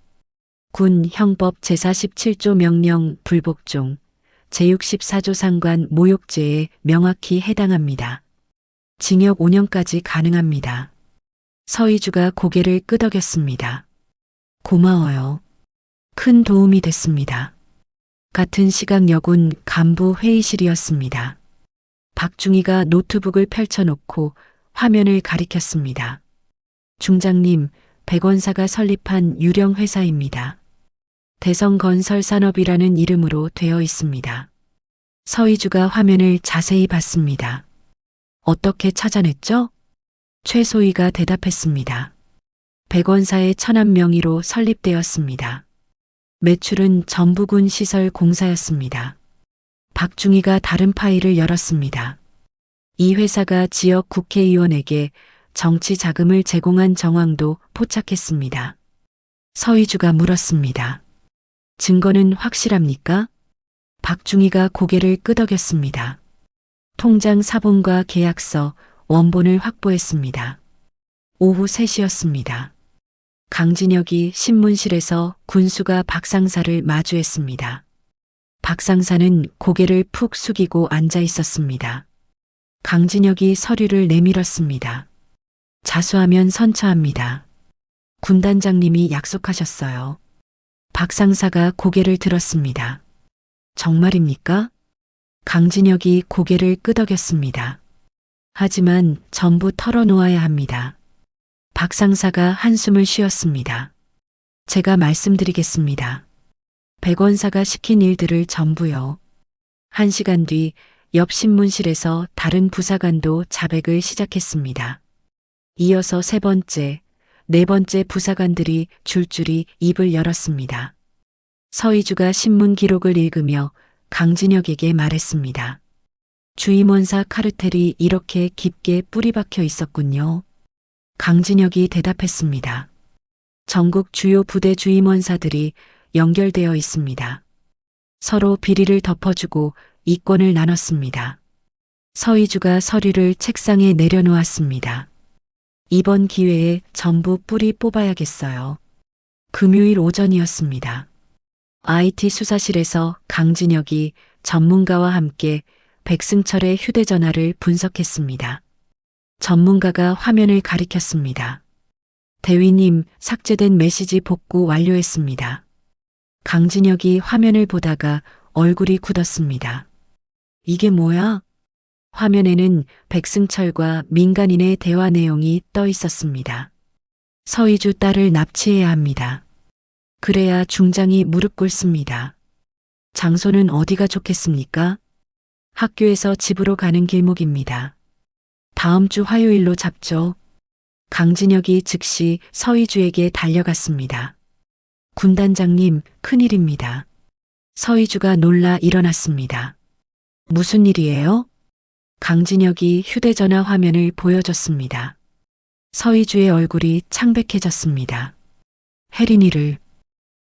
군 형법 제47조 명령 불복종, 제64조 상관 모욕죄에 명확히 해당합니다. 징역 5년까지 가능합니다. 서희주가 고개를 끄덕였습니다. 고마워요. 큰 도움이 됐습니다. 같은 시각 여군 간부 회의실이었습니다. 박중희가 노트북을 펼쳐놓고 화면을 가리켰습니다. 중장님, 백원사가 설립한 유령 회사입니다. 대성건설산업이라는 이름으로 되어 있습니다. 서희주가 화면을 자세히 봤습니다. 어떻게 찾아냈죠? 최소희가 대답했습니다. 백원사의 천안 명의로 설립되었습니다. 매출은 전부군 시설 공사였습니다. 박중희가 다른 파일을 열었습니다. 이 회사가 지역 국회의원에게 정치 자금을 제공한 정황도 포착했습니다. 서희주가 물었습니다. 증거는 확실합니까? 박중희가 고개를 끄덕였습니다. 통장 사본과 계약서, 원본을 확보했습니다. 오후 3시였습니다. 강진혁이 신문실에서 군수가 박상사를 마주했습니다. 박상사는 고개를 푹 숙이고 앉아 있었습니다. 강진혁이 서류를 내밀었습니다. 자수하면 선처합니다. 군단장님이 약속하셨어요. 박 상사가 고개를 들었습니다. 정말입니까? 강진혁이 고개를 끄덕였습니다. 하지만 전부 털어놓아야 합니다. 박 상사가 한숨을 쉬었습니다. 제가 말씀드리겠습니다. 백 원사가 시킨 일들을 전부요. 1시간 뒤 옆 신문실에서 다른 부사관도 자백을 시작했습니다. 이어서 3번째, 4번째 부사관들이 줄줄이 입을 열었습니다. 서희주가 신문 기록을 읽으며 강진혁에게 말했습니다. 주임원사 카르텔이 이렇게 깊게 뿌리박혀 있었군요. 강진혁이 대답했습니다. 전국 주요 부대 주임원사들이 연결되어 있습니다. 서로 비리를 덮어주고 이권을 나눴습니다. 서희주가 서류를 책상에 내려놓았습니다. 이번 기회에 전부 뿌리 뽑아야겠어요. 금요일 오전이었습니다. IT 수사실에서 강진혁이 전문가와 함께 백승철의 휴대전화를 분석했습니다. 전문가가 화면을 가리켰습니다. 대위님, 삭제된 메시지 복구 완료했습니다. 강진혁이 화면을 보다가 얼굴이 굳었습니다. 이게 뭐야? 화면에는 백승철과 민간인의 대화 내용이 떠 있었습니다. 서희주 딸을 납치해야 합니다. 그래야 중장이 무릎 꿇습니다. 장소는 어디가 좋겠습니까? 학교에서 집으로 가는 길목입니다. 다음 주 화요일로 잡죠. 강진혁이 즉시 서희주에게 달려갔습니다. 군단장님, 큰일입니다. 서희주가 놀라 일어났습니다. 무슨 일이에요? 강진혁이 휴대전화 화면을 보여줬습니다. 서희주의 얼굴이 창백해졌습니다. 혜린이를.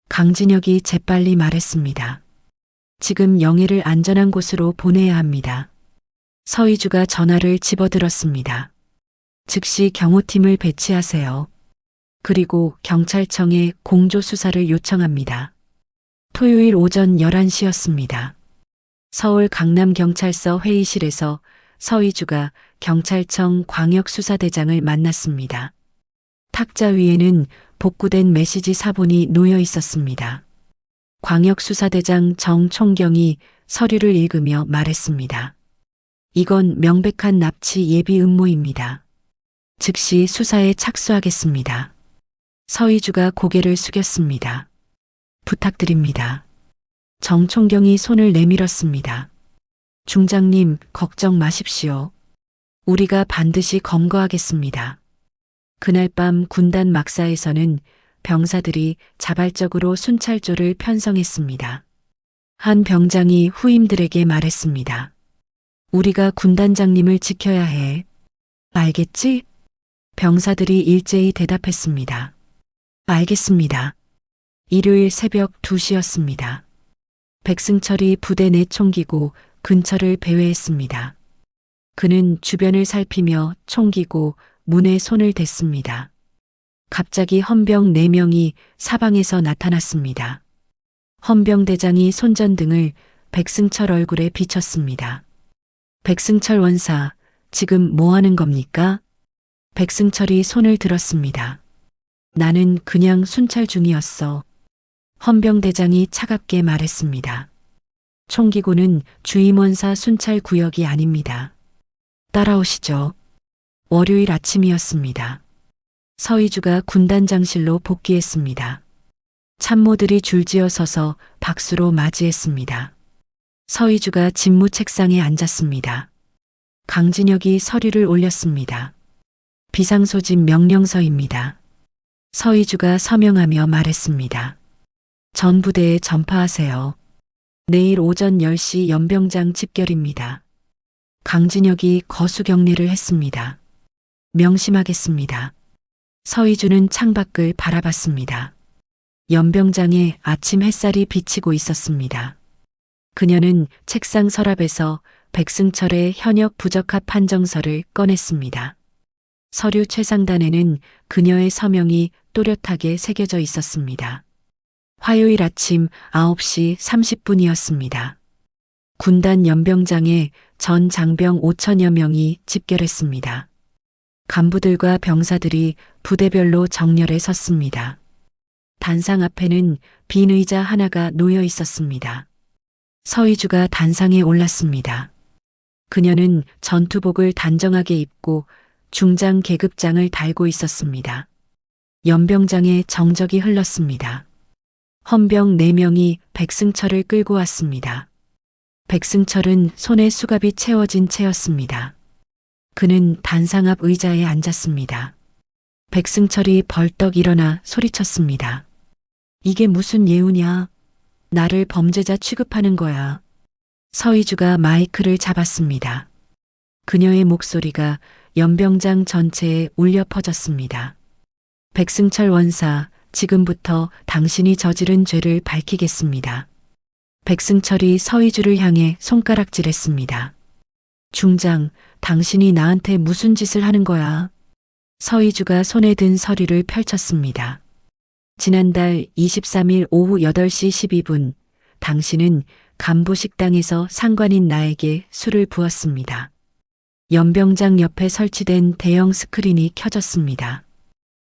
강진혁이 재빨리 말했습니다. 지금 영애를 안전한 곳으로 보내야 합니다. 서희주가 전화를 집어들었습니다. 즉시 경호팀을 배치하세요. 그리고 경찰청에 공조 수사를 요청합니다. 토요일 오전 11시였습니다. 서울 강남경찰서 회의실에서 서희주가 경찰청 광역수사대장을 만났습니다. 탁자 위에는 복구된 메시지 사본이 놓여 있었습니다. 광역수사대장 정총경이 서류를 읽으며 말했습니다. 이건 명백한 납치 예비 음모입니다. 즉시 수사에 착수하겠습니다. 서희주가 고개를 숙였습니다. 부탁드립니다. 정총경이 손을 내밀었습니다. 중장님, 걱정 마십시오. 우리가 반드시 검거하겠습니다. 그날 밤 군단 막사에서는 병사들이 자발적으로 순찰조를 편성했습니다. 한 병장이 후임들에게 말했습니다. 우리가 군단장님을 지켜야 해. 알겠지? 병사들이 일제히 대답했습니다. 알겠습니다. 일요일 새벽 2시였습니다. 백승철이 부대 내 총기고 근처를 배회했습니다. 그는 주변을 살피며 총기고 문에 손을 댔습니다. 갑자기 헌병 4명이 사방에서 나타났습니다. 헌병대장이 손전등을 백승철 얼굴에 비쳤습니다. 백승철 원사, 지금 뭐 하는 겁니까? 백승철이 손을 들었습니다. 나는 그냥 순찰 중이었어. 헌병대장이 차갑게 말했습니다. 총기고는 주임원사 순찰 구역이 아닙니다. 따라오시죠. 월요일 아침이었습니다. 서희주가 군단장실로 복귀했습니다. 참모들이 줄지어 서서 박수로 맞이했습니다. 서희주가 집무 책상에 앉았습니다. 강진혁이 서류를 올렸습니다. 비상소집 명령서입니다. 서희주가 서명하며 말했습니다. 전 부대에 전파하세요. 내일 오전 10시 연병장 집결입니다. 강진혁이 거수경례를 했습니다. 명심하겠습니다. 서희주는 창밖을 바라봤습니다. 연병장에 아침 햇살이 비치고 있었습니다. 그녀는 책상 서랍에서 백승철의 현역 부적합 판정서를 꺼냈습니다. 서류 최상단에는 그녀의 서명이 또렷하게 새겨져 있었습니다. 화요일 아침 9시 30분이었습니다. 군단 연병장에 전 장병 5천여 명이 집결했습니다. 간부들과 병사들이 부대별로 정렬에 섰습니다. 단상 앞에는 빈 의자 하나가 놓여 있었습니다. 서희주가 단상에 올랐습니다. 그녀는 전투복을 단정하게 입고 중장 계급장을 달고 있었습니다. 연병장에 정적이 흘렀습니다. 헌병 4명이 백승철을 끌고 왔습니다. 백승철은 손에 수갑이 채워진 채였습니다. 그는 단상 앞 의자에 앉았습니다. 백승철이 벌떡 일어나 소리쳤습니다. 이게 무슨 예우냐? 나를 범죄자 취급하는 거야. 서희주가 마이크를 잡았습니다. 그녀의 목소리가 연병장 전체에 울려 퍼졌습니다. 백승철 원사, 지금부터 당신이 저지른 죄를 밝히겠습니다. 백승철이 서희주를 향해 손가락질했습니다. 중장, 당신이 나한테 무슨 짓을 하는 거야? 서희주가 손에 든 서류를 펼쳤습니다. 지난달 23일 오후 8시 12분, 당신은 간부 식당에서 상관인 나에게 술을 부었습니다. 연병장 옆에 설치된 대형 스크린이 켜졌습니다.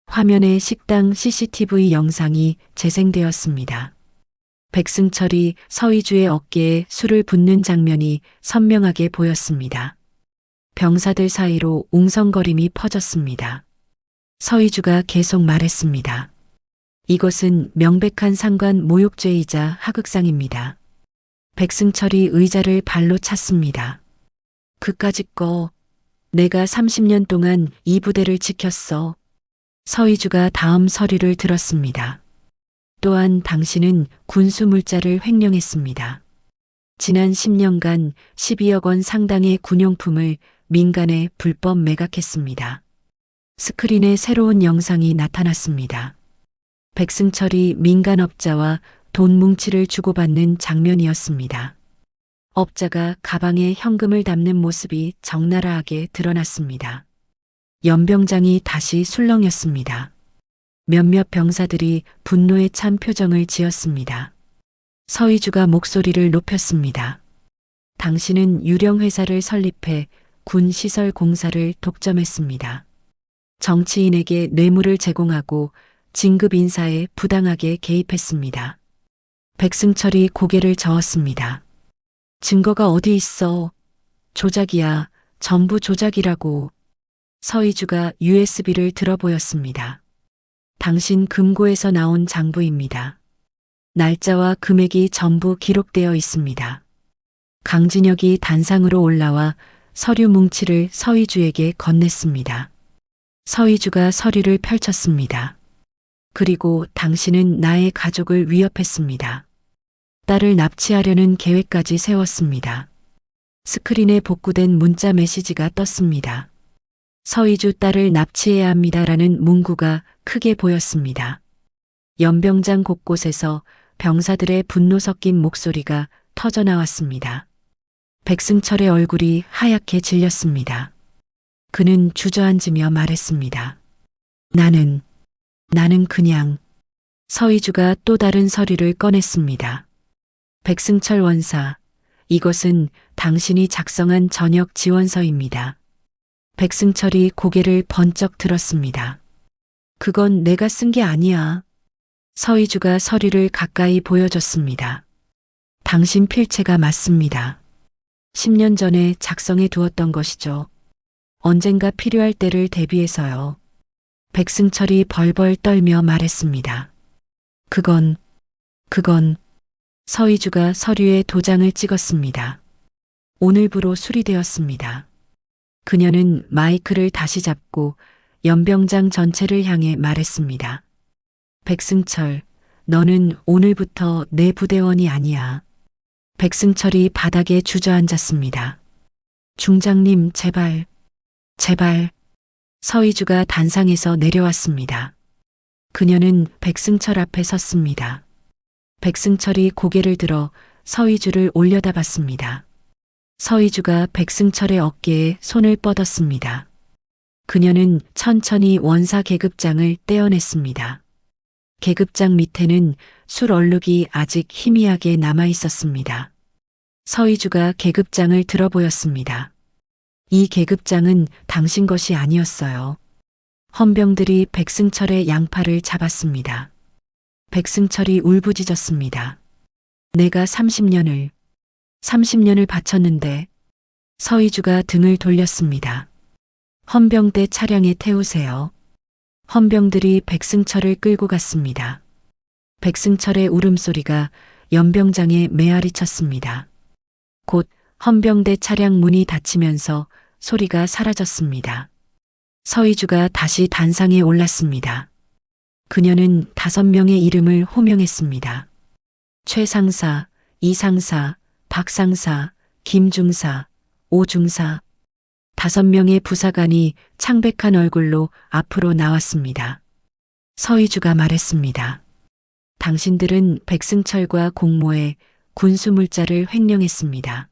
화면에 식당 CCTV 영상이 재생되었습니다. 백승철이 서희주의 어깨에 술을 붓는 장면이 선명하게 보였습니다. 병사들 사이로 웅성거림이 퍼졌습니다. 서희주가 계속 말했습니다. 이것은 명백한 상관 모욕죄이자 하극상입니다. 백승철이 의자를 발로 찼습니다. 그까짓 거 내가 30년 동안 이 부대를 지켰어. 서희주가 다음 서류를 들었습니다. 또한 당신은 군수 물자를 횡령했습니다. 지난 10년간 12억 원 상당의 군용품을 민간에 불법 매각했습니다. 스크린에 새로운 영상이 나타났습니다. 백승철이 민간업자와 돈 뭉치를 주고받는 장면이었습니다. 업자가 가방에 현금을 담는 모습이 적나라하게 드러났습니다. 연병장이 다시 술렁였습니다. 몇몇 병사들이 분노에 찬 표정을 지었습니다. 서희주가 목소리를 높였습니다. 당신은 유령 회사를 설립해 군 시설 공사를 독점했습니다. 정치인에게 뇌물을 제공하고 진급 인사에 부당하게 개입했습니다. 백승철이 고개를 저었습니다. 증거가 어디 있어? 조작이야. 전부 조작이라고. 서희주가 USB를 들어 보였습니다. 당신 금고에서 나온 장부입니다. 날짜와 금액이 전부 기록되어 있습니다. 강진혁이 단상으로 올라와 서류 뭉치를 서희주에게 건넸습니다. 서희주가 서류를 펼쳤습니다. 그리고 당신은 나의 가족을 위협했습니다. 딸을 납치하려는 계획까지 세웠습니다. 스크린에 복구된 문자 메시지가 떴습니다. 서희주 딸을 납치해야 합니다라는 문구가 크게 보였습니다. 연병장 곳곳에서 병사들의 분노 섞인 목소리가 터져나왔습니다. 백승철의 얼굴이 하얗게 질렸습니다. 그는 주저앉으며 말했습니다. 나는 그냥. 서희주가 또 다른 서류를 꺼냈습니다. 백승철 원사, 이것은 당신이 작성한 전역 지원서입니다. 백승철이 고개를 번쩍 들었습니다. 그건 내가 쓴 게 아니야. 서희주가 서류를 가까이 보여줬습니다. 당신 필체가 맞습니다. 10년 전에 작성해 두었던 것이죠. 언젠가 필요할 때를 대비해서요. 백승철이 벌벌 떨며 말했습니다. 그건 서희주가 서류에 도장을 찍었습니다. 오늘부로 수리되었습니다. 그녀는 마이크를 다시 잡고 연병장 전체를 향해 말했습니다. 백승철, 너는 오늘부터 내 부대원이 아니야. 백승철이 바닥에 주저앉았습니다. 중장님, 제발. 서희주가 단상에서 내려왔습니다. 그녀는 백승철 앞에 섰습니다. 백승철이 고개를 들어 서희주를 올려다봤습니다. 서희주가 백승철의 어깨에 손을 뻗었습니다. 그녀는 천천히 원사 계급장을 떼어냈습니다. 계급장 밑에는 술 얼룩이 아직 희미하게 남아 있었습니다. 서희주가 계급장을 들어 보였습니다. 이 계급장은 당신 것이 아니었어요. 헌병들이 백승철의 양팔을 잡았습니다. 백승철이 울부짖었습니다. 내가 30년을 바쳤는데. 서희주가 등을 돌렸습니다. 헌병대 차량에 태우세요. 헌병들이 백승철을 끌고 갔습니다. 백승철의 울음소리가 연병장에 메아리 쳤습니다. 곧 헌병대 차량 문이 닫히면서 소리가 사라졌습니다. 서희주가 다시 단상에 올랐습니다. 그녀는 5명의 이름을 호명했습니다. 최상사, 이상사, 박상사, 김중사, 오중사. 5명의 부사관이 창백한 얼굴로 앞으로 나왔습니다. 서희주가 말했습니다. 당신들은 백승철과 공모해 군수물자를 횡령했습니다.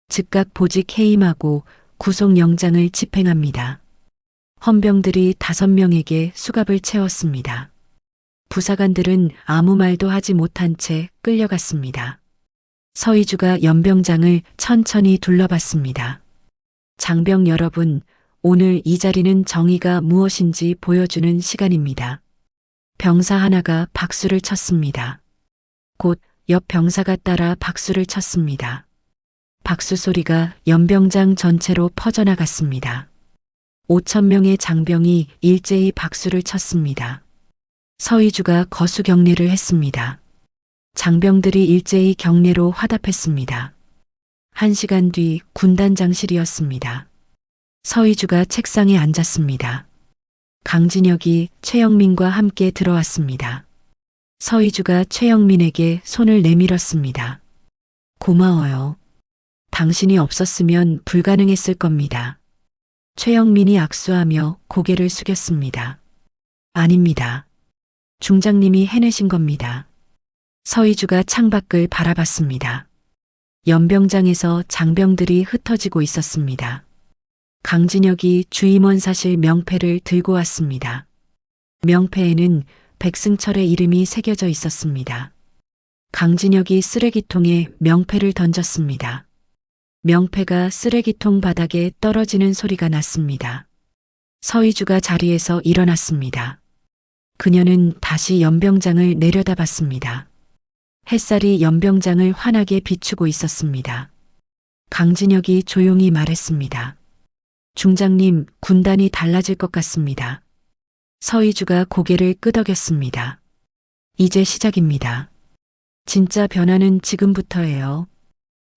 즉각 보직 해임하고 구속영장을 집행합니다. 헌병들이 5명에게 수갑을 채웠습니다. 부사관들은 아무 말도 하지 못한 채 끌려갔습니다. 서희주가 연병장을 천천히 둘러봤습니다. 장병 여러분, 오늘 이 자리는 정의가 무엇인지 보여주는 시간입니다. 병사 하나가 박수를 쳤습니다. 곧 옆 병사가 따라 박수를 쳤습니다. 박수 소리가 연병장 전체로 퍼져나갔습니다. 5,000명의 장병이 일제히 박수를 쳤습니다. 서희주가 거수 경례를 했습니다. 장병들이 일제히 경례로 화답했습니다. 1시간 뒤 군단장실이었습니다. 서희주가 책상에 앉았습니다. 강진혁이 최영민과 함께 들어왔습니다. 서희주가 최영민에게 손을 내밀었습니다. 고마워요. 당신이 없었으면 불가능했을 겁니다. 최영민이 악수하며 고개를 숙였습니다. 아닙니다. 중장님이 해내신 겁니다. 서희주가 창밖을 바라봤습니다. 연병장에서 장병들이 흩어지고 있었습니다. 강진혁이 주임원사실 명패를 들고 왔습니다. 명패에는 백승철의 이름이 새겨져 있었습니다. 강진혁이 쓰레기통에 명패를 던졌습니다. 명패가 쓰레기통 바닥에 떨어지는 소리가 났습니다. 서희주가 자리에서 일어났습니다. 그녀는 다시 연병장을 내려다봤습니다. 햇살이 연병장을 환하게 비추고 있었습니다. 강진혁이 조용히 말했습니다. 중장님, 군단이 달라질 것 같습니다. 서희주가 고개를 끄덕였습니다. 이제 시작입니다. 진짜 변화는 지금부터예요.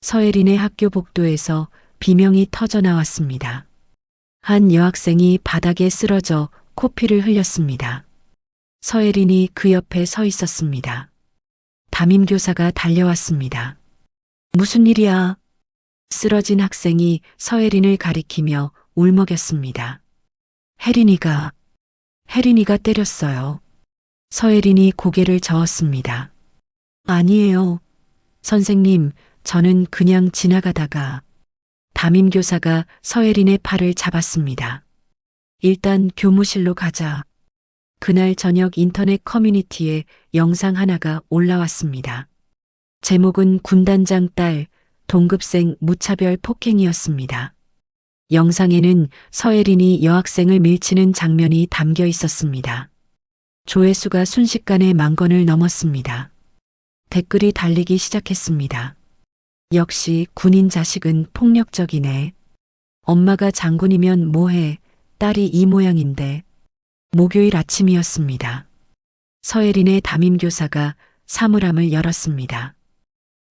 서혜린의 학교 복도에서 비명이 터져 나왔습니다. 한 여학생이 바닥에 쓰러져 코피를 흘렸습니다. 서혜린이 그 옆에 서 있었습니다. 담임교사가 달려왔습니다. 무슨 일이야? 쓰러진 학생이 서혜린을 가리키며 울먹였습니다. 혜린이가 때렸어요. 서혜린이 고개를 저었습니다. 아니에요. 선생님, 저는 그냥 지나가다가. 담임교사가 서혜린의 팔을 잡았습니다. 일단 교무실로 가자. 그날 저녁 인터넷 커뮤니티에 영상 하나가 올라왔습니다. 제목은 군단장 딸, 동급생 무차별 폭행이었습니다. 영상에는 서혜린이 여학생을 밀치는 장면이 담겨 있었습니다. 조회수가 순식간에 10,000건을 넘었습니다. 댓글이 달리기 시작했습니다. 역시 군인 자식은 폭력적이네. 엄마가 장군이면 뭐해, 딸이 이 모양인데. 목요일 아침이었습니다. 서혜린의 담임교사가 사물함을 열었습니다.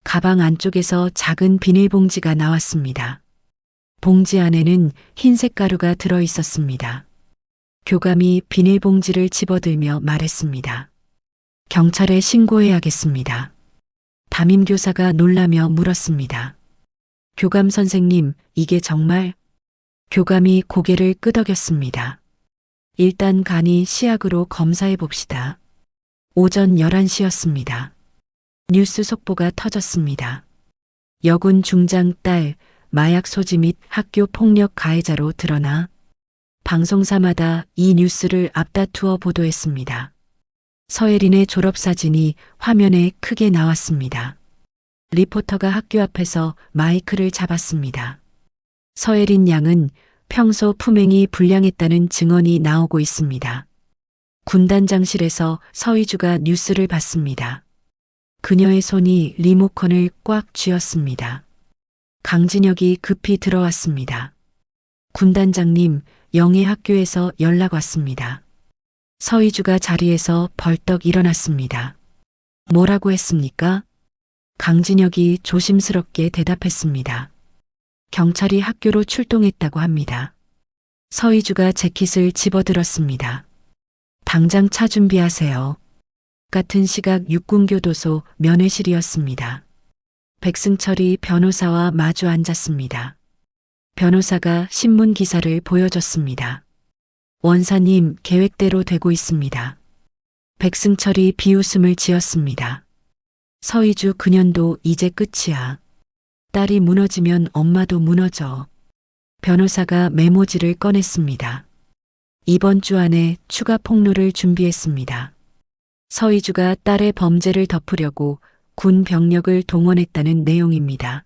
가방 안쪽에서 작은 비닐봉지가 나왔습니다. 봉지 안에는 흰색 가루가 들어 있었습니다. 교감이 비닐봉지를 집어들며 말했습니다. 경찰에 신고해야겠습니다. 담임교사가 놀라며 물었습니다. 교감 선생님, 이게 정말? 교감이 고개를 끄덕였습니다. 일단 간이 시약으로 검사해 봅시다. 오전 11시였습니다. 뉴스 속보가 터졌습니다. 여군 중장 딸 마약 소지 및 학교 폭력 가해자로 드러나 방송사마다 이 뉴스를 앞다투어 보도했습니다. 서혜린의 졸업사진이 화면에 크게 나왔습니다. 리포터가 학교 앞에서 마이크를 잡았습니다. 서혜린 양은 평소 품행이 불량했다는 증언이 나오고 있습니다. 군단장실에서 서희주가 뉴스를 봤습니다. 그녀의 손이 리모컨을 꽉 쥐었습니다. 강진혁이 급히 들어왔습니다. 군단장님, 영애 학교에서 연락 왔습니다. 서희주가 자리에서 벌떡 일어났습니다. 뭐라고 했습니까? 강진혁이 조심스럽게 대답했습니다. 경찰이 학교로 출동했다고 합니다. 서희주가 재킷을 집어들었습니다. 당장 차 준비하세요. 같은 시각 육군교도소 면회실이었습니다. 백승철이 변호사와 마주 앉았습니다. 변호사가 신문 기사를 보여줬습니다. 원사님, 계획대로 되고 있습니다. 백승철이 비웃음을 지었습니다. 서희주 그년도 이제 끝이야. 딸이 무너지면 엄마도 무너져. 변호사가 메모지를 꺼냈습니다. 이번 주 안에 추가 폭로를 준비했습니다. 서희주가 딸의 범죄를 덮으려고 군 병력을 동원했다는 내용입니다.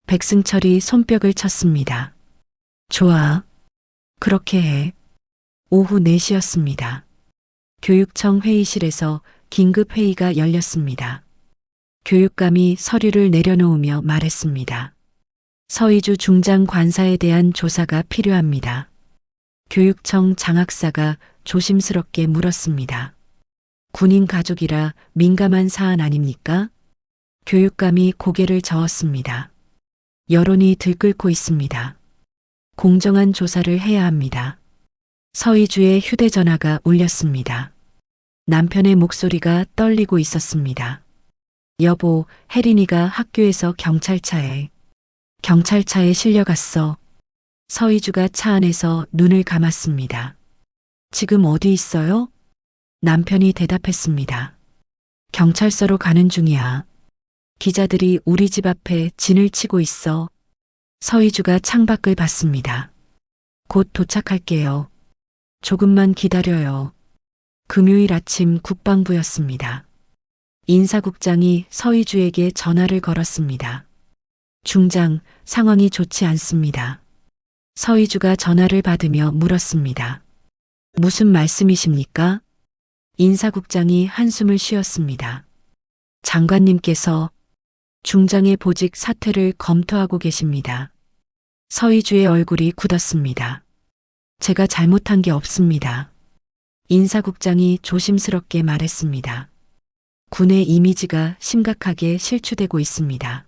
백승철이 손뼉을 쳤습니다. 좋아. 그렇게 해. 오후 4시였습니다. 교육청 회의실에서 긴급 회의가 열렸습니다. 교육감이 서류를 내려놓으며 말했습니다. 서희주 중장 관사에 대한 조사가 필요합니다. 교육청 장학사가 조심스럽게 물었습니다. 군인 가족이라 민감한 사안 아닙니까? 교육감이 고개를 저었습니다. 여론이 들끓고 있습니다. 공정한 조사를 해야 합니다. 서희주의 휴대전화가 울렸습니다. 남편의 목소리가 떨리고 있었습니다. 여보, 혜린이가 학교에서 경찰차에 실려갔어. 서희주가 차 안에서 눈을 감았습니다. 지금 어디 있어요? 남편이 대답했습니다. 경찰서로 가는 중이야. 기자들이 우리 집 앞에 진을 치고 있어. 서희주가 창밖을 봤습니다. 곧 도착할게요. 조금만 기다려요. 금요일 아침 국방부였습니다. 인사국장이 서희주에게 전화를 걸었습니다. 중장, 상황이 좋지 않습니다. 서희주가 전화를 받으며 물었습니다. 무슨 말씀이십니까? 인사국장이 한숨을 쉬었습니다. 장관님께서 중장의 보직 사퇴를 검토하고 계십니다. 서희주의 얼굴이 굳었습니다. 제가 잘못한 게 없습니다. 인사국장이 조심스럽게 말했습니다. 군의 이미지가 심각하게 실추되고 있습니다.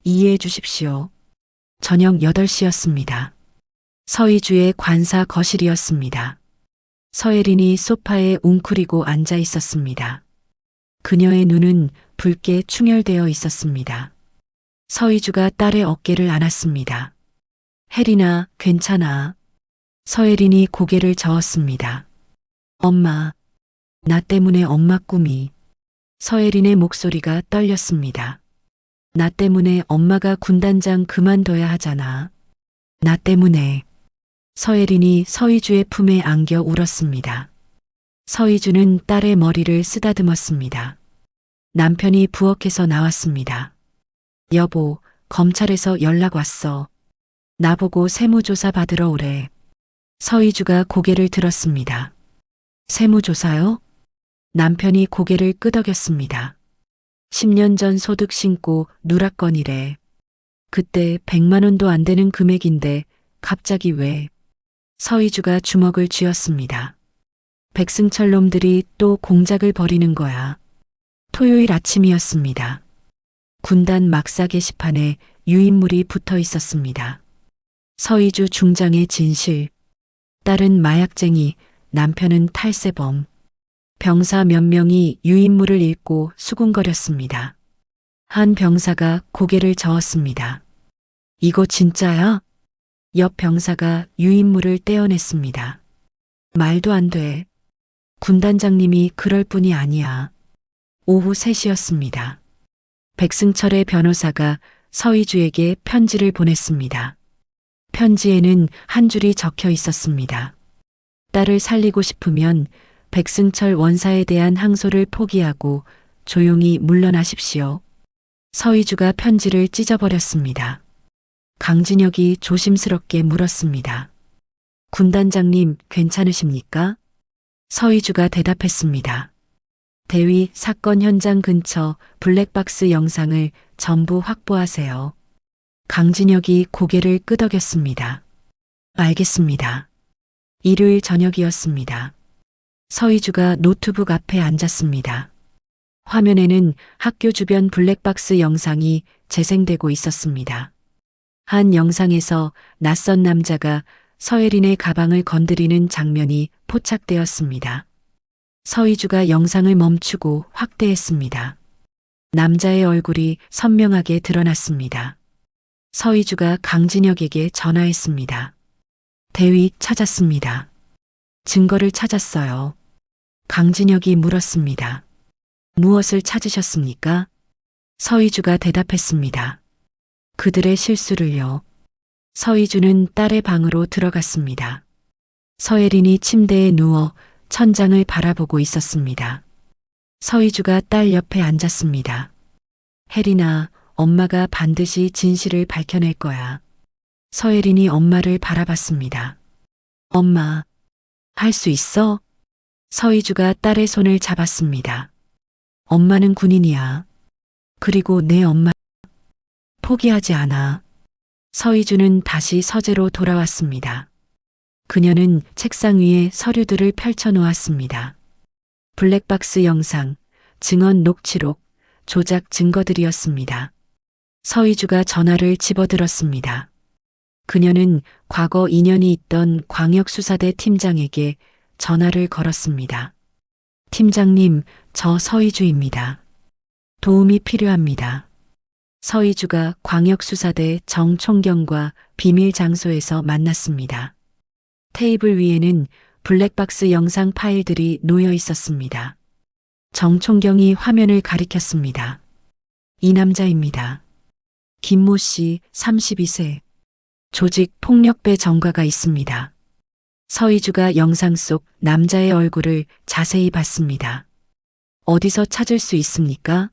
이해해 주십시오. 저녁 8시였습니다. 서희주의 관사 거실이었습니다. 서혜린이 소파에 웅크리고 앉아 있었습니다. 그녀의 눈은 붉게 충혈되어 있었습니다. 서희주가 딸의 어깨를 안았습니다. 혜린아, 괜찮아. 서혜린이 고개를 저었습니다. 엄마, 나 때문에 엄마 꿈이. 서혜린의 목소리가 떨렸습니다. 나 때문에 엄마가 군단장 그만둬야 하잖아. 나 때문에. 서혜린이 서희주의 품에 안겨 울었습니다. 서희주는 딸의 머리를 쓰다듬었습니다. 남편이 부엌에서 나왔습니다. 여보, 검찰에서 연락 왔어. 나보고 세무조사 받으러 오래. 서희주가 고개를 들었습니다. 세무조사요? 남편이 고개를 끄덕였습니다. 10년 전 소득 신고 누락건이래. 그때 100만 원도 안 되는 금액인데 갑자기 왜? 서희주가 주먹을 쥐었습니다. 백승철 놈들이 또 공작을 벌이는 거야. 토요일 아침이었습니다. 군단 막사 게시판에 유인물이 붙어 있었습니다. 서희주 중장의 진실. 딸은 마약쟁이, 남편은 탈세범. 병사 몇 명이 유인물을 읽고 수군거렸습니다. 한 병사가 고개를 저었습니다. 이거 진짜야? 옆 병사가 유인물을 떼어냈습니다. 말도 안 돼. 군단장님이 그럴 뿐이 아니야. 오후 3시였습니다. 백승철의 변호사가 서희주에게 편지를 보냈습니다. 편지에는 한 줄이 적혀 있었습니다. 딸을 살리고 싶으면 백승철 원사에 대한 항소를 포기하고 조용히 물러나십시오. 서희주가 편지를 찢어버렸습니다. 강진혁이 조심스럽게 물었습니다. 군단장님, 괜찮으십니까? 서희주가 대답했습니다. 대위 사건 현장 근처 블랙박스 영상을 전부 확보하세요. 강진혁이 고개를 끄덕였습니다. 알겠습니다. 일요일 저녁이었습니다. 서희주가 노트북 앞에 앉았습니다. 화면에는 학교 주변 블랙박스 영상이 재생되고 있었습니다. 한 영상에서 낯선 남자가 서예린의 가방을 건드리는 장면이 포착되었습니다. 서희주가 영상을 멈추고 확대했습니다. 남자의 얼굴이 선명하게 드러났습니다. 서희주가 강진혁에게 전화했습니다. 대위 찾았습니다. 증거를 찾았어요. 강진혁이 물었습니다. 무엇을 찾으셨습니까? 서희주가 대답했습니다. 그들의 실수를요. 서희주는 딸의 방으로 들어갔습니다. 서예린이 침대에 누워 천장을 바라보고 있었습니다. 서희주가 딸 옆에 앉았습니다. 혜린아, 엄마가 반드시 진실을 밝혀낼 거야. 서예린이 엄마를 바라봤습니다. 엄마, 할 수 있어? 서희주가 딸의 손을 잡았습니다. 엄마는 군인이야. 그리고 내 엄마 포기하지 않아. 서희주는 다시 서재로 돌아왔습니다. 그녀는 책상 위에 서류들을 펼쳐 놓았습니다. 블랙박스 영상, 증언 녹취록, 조작 증거들이었습니다. 서희주가 전화를 집어들었습니다. 그녀는 과거 인연이 있던 광역수사대 팀장에게 전화를 걸었습니다. 팀장님, 저 서희주입니다. 도움이 필요합니다. 서희주가 광역수사대 정 총경과 비밀 장소에서 만났습니다. 테이블 위에는 블랙박스 영상 파일들이 놓여 있었습니다. 정 총경이 화면을 가리켰습니다. 이 남자입니다. 김모 씨 32세. 조직 폭력배 전과가 있습니다. 서희주가 영상 속 남자의 얼굴을 자세히 봤습니다. 어디서 찾을 수 있습니까?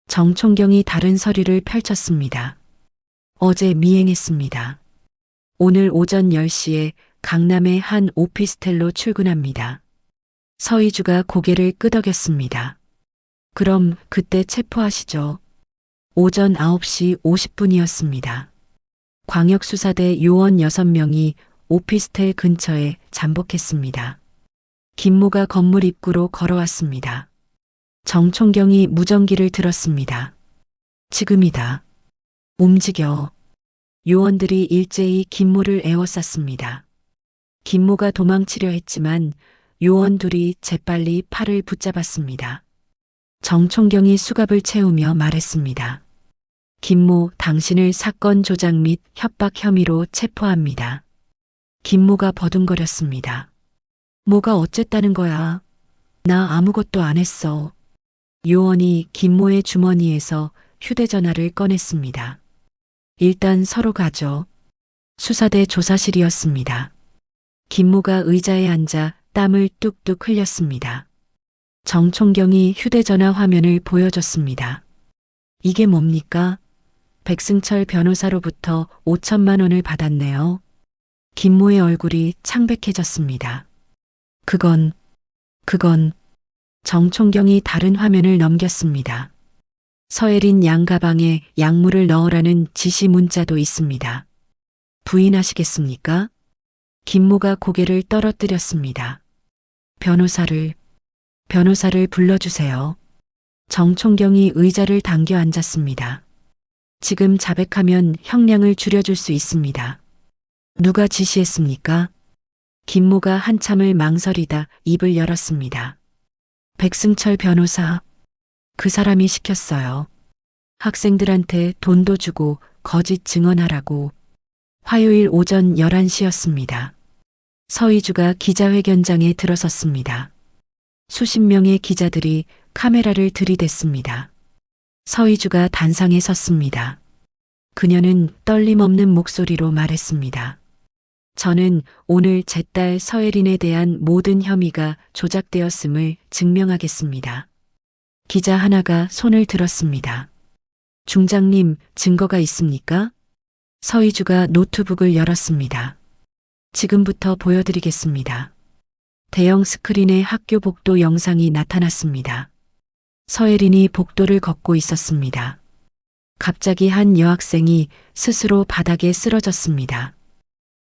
정 총경이 다른 서류를 펼쳤습니다. 어제 미행했습니다. 오늘 오전 10시에 강남의 한 오피스텔로 출근합니다. 서희주가 고개를 끄덕였습니다. 그럼 그때 체포하시죠. 오전 9시 50분이었습니다. 광역수사대 요원 6명이 오피스텔 근처에 잠복했습니다. 김모가 건물 입구로 걸어왔습니다. 정 총경이 무전기를 들었습니다. 지금이다. 움직여. 요원들이 일제히 김모를 에워쌌습니다. 김모가 도망치려 했지만 요원 둘이 재빨리 팔을 붙잡았습니다. 정 총경이 수갑을 채우며 말했습니다. 김모, 당신을 사건 조작 및 협박 혐의로 체포합니다. 김모가 버둥거렸습니다. 뭐가 어쨌다는 거야? 나 아무것도 안 했어. 요원이 김모의 주머니에서 휴대전화를 꺼냈습니다. 일단 서로 가죠. 수사대 조사실이었습니다. 김모가 의자에 앉아 땀을 뚝뚝 흘렸습니다. 정 총경이 휴대전화 화면을 보여줬습니다. 이게 뭡니까? 백승철 변호사로부터 5천만 원을 받았네요. 김모의 얼굴이 창백해졌습니다. 그건 정 총경이 다른 화면을 넘겼습니다. 서예린 양 가방에 약물을 넣으라는 지시 문자도 있습니다. 부인하시겠습니까? 김모가 고개를 떨어뜨렸습니다. 변호사를 불러주세요. 정 총경이 의자를 당겨 앉았습니다. 지금 자백하면 형량을 줄여줄 수 있습니다. 누가 지시했습니까? 김모가 한참을 망설이다 입을 열었습니다. 백승철 변호사. 그 사람이 시켰어요. 학생들한테 돈도 주고 거짓 증언하라고. 화요일 오전 11시였습니다. 서희주가 기자회견장에 들어섰습니다. 수십 명의 기자들이 카메라를 들이댔습니다. 서희주가 단상에 섰습니다. 그녀는 떨림 없는 목소리로 말했습니다. 저는 오늘 제 딸 서예린에 대한 모든 혐의가 조작되었음을 증명하겠습니다. 기자 하나가 손을 들었습니다. 중장님, 증거가 있습니까? 서희주가 노트북을 열었습니다. 지금부터 보여드리겠습니다. 대형 스크린에 학교 복도 영상이 나타났습니다. 서예린이 복도를 걷고 있었습니다. 갑자기 한 여학생이 스스로 바닥에 쓰러졌습니다.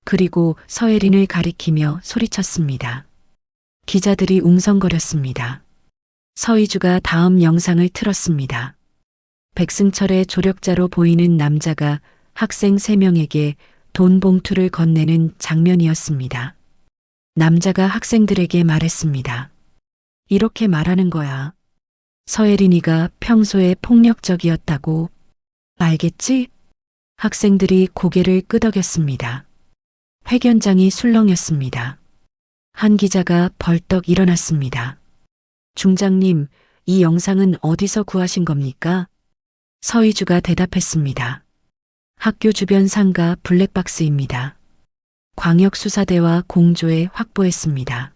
그리고 서예린을 가리키며 소리쳤습니다. 기자들이 웅성거렸습니다. 서희주가 다음 영상을 틀었습니다. 백승철의 조력자로 보이는 남자가 학생 3명에게 돈 봉투를 건네는 장면이었습니다. 남자가 학생들에게 말했습니다. 이렇게 말하는 거야. 서예린이가 평소에 폭력적이었다고. 알겠지? 학생들이 고개를 끄덕였습니다. 회견장이 술렁였습니다. 한 기자가 벌떡 일어났습니다. 중장님, 이 영상은 어디서 구하신 겁니까? 서희주가 대답했습니다. 학교 주변 상가 블랙박스입니다. 광역수사대와 공조에 확보했습니다.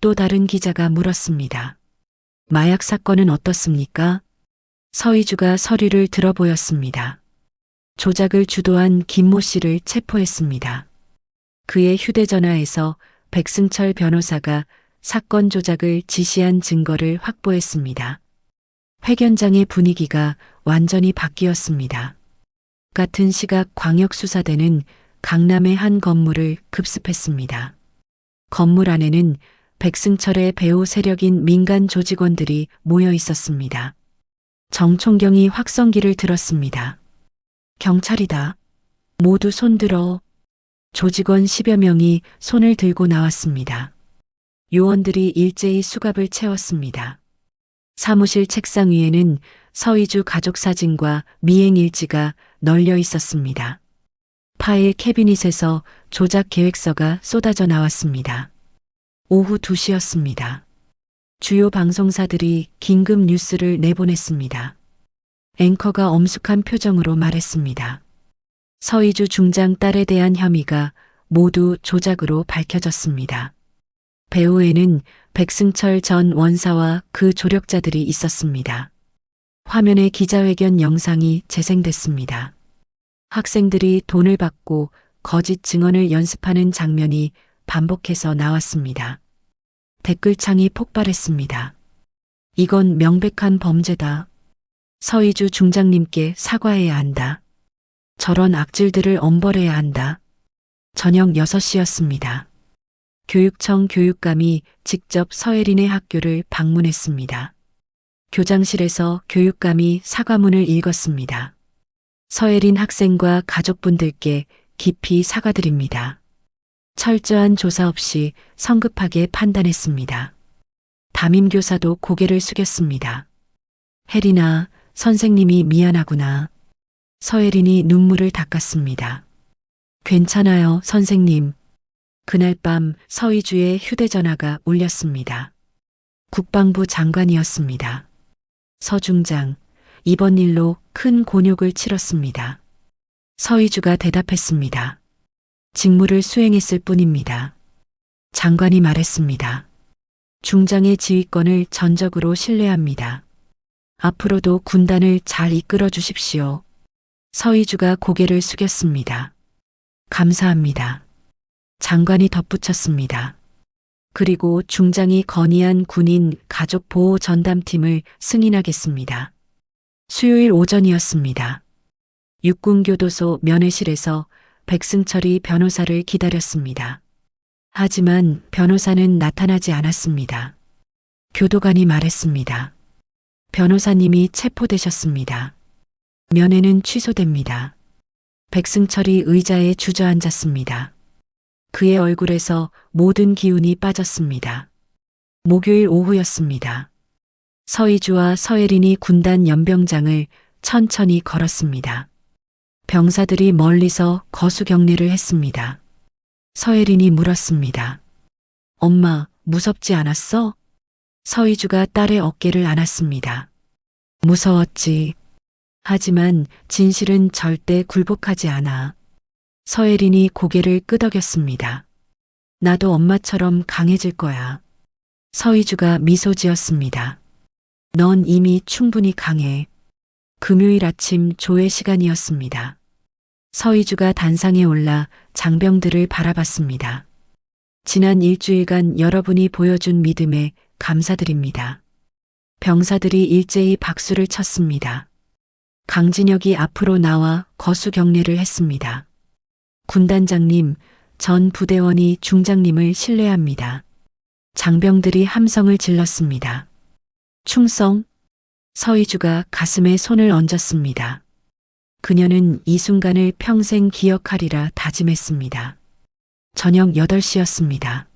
또 다른 기자가 물었습니다. 마약 사건은 어떻습니까? 서희주가 서류를 들어보였습니다. 조작을 주도한 김모 씨를 체포했습니다. 그의 휴대전화에서 백승철 변호사가 사건 조작을 지시한 증거를 확보했습니다. 회견장의 분위기가 완전히 바뀌었습니다. 같은 시각 광역수사대는 강남의 한 건물을 급습했습니다. 건물 안에는 백승철의 배후 세력인 민간 조직원들이 모여 있었습니다. 정총경이 확성기를 들었습니다. 경찰이다. 모두 손들어. 조직원 10여 명이 손을 들고 나왔습니다. 요원들이 일제히 수갑을 채웠습니다. 사무실 책상 위에는 서희주 가족 사진과 미행일지가 널려 있었습니다. 파일 캐비닛에서 조작 계획서가 쏟아져 나왔습니다. 오후 2시였습니다. 주요 방송사들이 긴급 뉴스를 내보냈습니다. 앵커가 엄숙한 표정으로 말했습니다. 서희주 중장 딸에 대한 혐의가 모두 조작으로 밝혀졌습니다. 배후에는 백승철 전 원사와 그 조력자들이 있었습니다. 화면에 기자회견 영상이 재생됐습니다. 학생들이 돈을 받고 거짓 증언을 연습하는 장면이 반복해서 나왔습니다. 댓글창이 폭발했습니다. 이건 명백한 범죄다. 서희주 중장님께 사과해야 한다. 저런 악질들을 엄벌해야 한다. 저녁 6시였습니다. 교육청 교육감이 직접 서예린의 학교를 방문했습니다. 교장실에서 교육감이 사과문을 읽었습니다. 서예린 학생과 가족분들께 깊이 사과드립니다. 철저한 조사 없이 성급하게 판단했습니다. 담임교사도 고개를 숙였습니다. 혜린아, 선생님이 미안하구나. 서예린이 눈물을 닦았습니다. 괜찮아요, 선생님. 그날 밤 서희주의 휴대전화가 울렸습니다. 국방부 장관이었습니다. 서 중장, 이번 일로 큰 곤욕을 치렀습니다. 서희주가 대답했습니다. 직무를 수행했을 뿐입니다. 장관이 말했습니다. 중장의 지휘권을 전적으로 신뢰합니다. 앞으로도 군단을 잘 이끌어 주십시오. 서희주가 고개를 숙였습니다. 감사합니다. 장관이 덧붙였습니다. 그리고 중장이 건의한 군인 가족보호 전담팀을 승인하겠습니다. 수요일 오전이었습니다. 육군교도소 면회실에서 백승철이 변호사를 기다렸습니다. 하지만 변호사는 나타나지 않았습니다. 교도관이 말했습니다. 변호사님이 체포되셨습니다. 면회는 취소됩니다. 백승철이 의자에 주저앉았습니다. 그의 얼굴에서 모든 기운이 빠졌습니다. 목요일 오후였습니다. 서희주와 서예린이 군단 연병장을 천천히 걸었습니다. 병사들이 멀리서 거수경례를 했습니다. 서예린이 물었습니다. 엄마, 무섭지 않았어? 서희주가 딸의 어깨를 안았습니다. 무서웠지. 하지만 진실은 절대 굴복하지 않아. 서예린이 고개를 끄덕였습니다. 나도 엄마처럼 강해질 거야. 서희주가 미소 지었습니다. 넌 이미 충분히 강해. 금요일 아침 조회 시간이었습니다. 서희주가 단상에 올라 장병들을 바라봤습니다. 지난 일주일간 여러분이 보여준 믿음에 감사드립니다. 병사들이 일제히 박수를 쳤습니다. 강진혁이 앞으로 나와 거수 경례를 했습니다. 군단장님, 전 부대원이 중장님을 신뢰합니다. 장병들이 함성을 질렀습니다. 충성. 서희주가 가슴에 손을 얹었습니다. 그녀는 이 순간을 평생 기억하리라 다짐했습니다. 저녁 8시였습니다.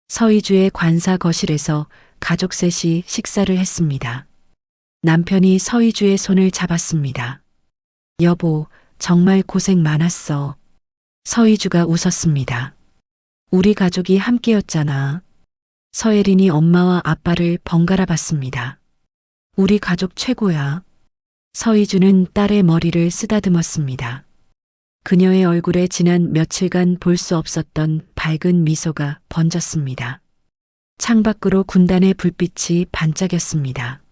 서희주의 관사 거실에서 가족 셋이 식사를 했습니다. 남편이 서희주의 손을 잡았습니다. 여보, 정말 고생 많았어. 서희주가 웃었습니다. 우리 가족이 함께였잖아. 서예린이 엄마와 아빠를 번갈아 봤습니다. 우리 가족 최고야. 서희주는 딸의 머리를 쓰다듬었습니다. 그녀의 얼굴에 지난 며칠간 볼 수 없었던 밝은 미소가 번졌습니다. 창밖으로 군단의 불빛이 반짝였습니다.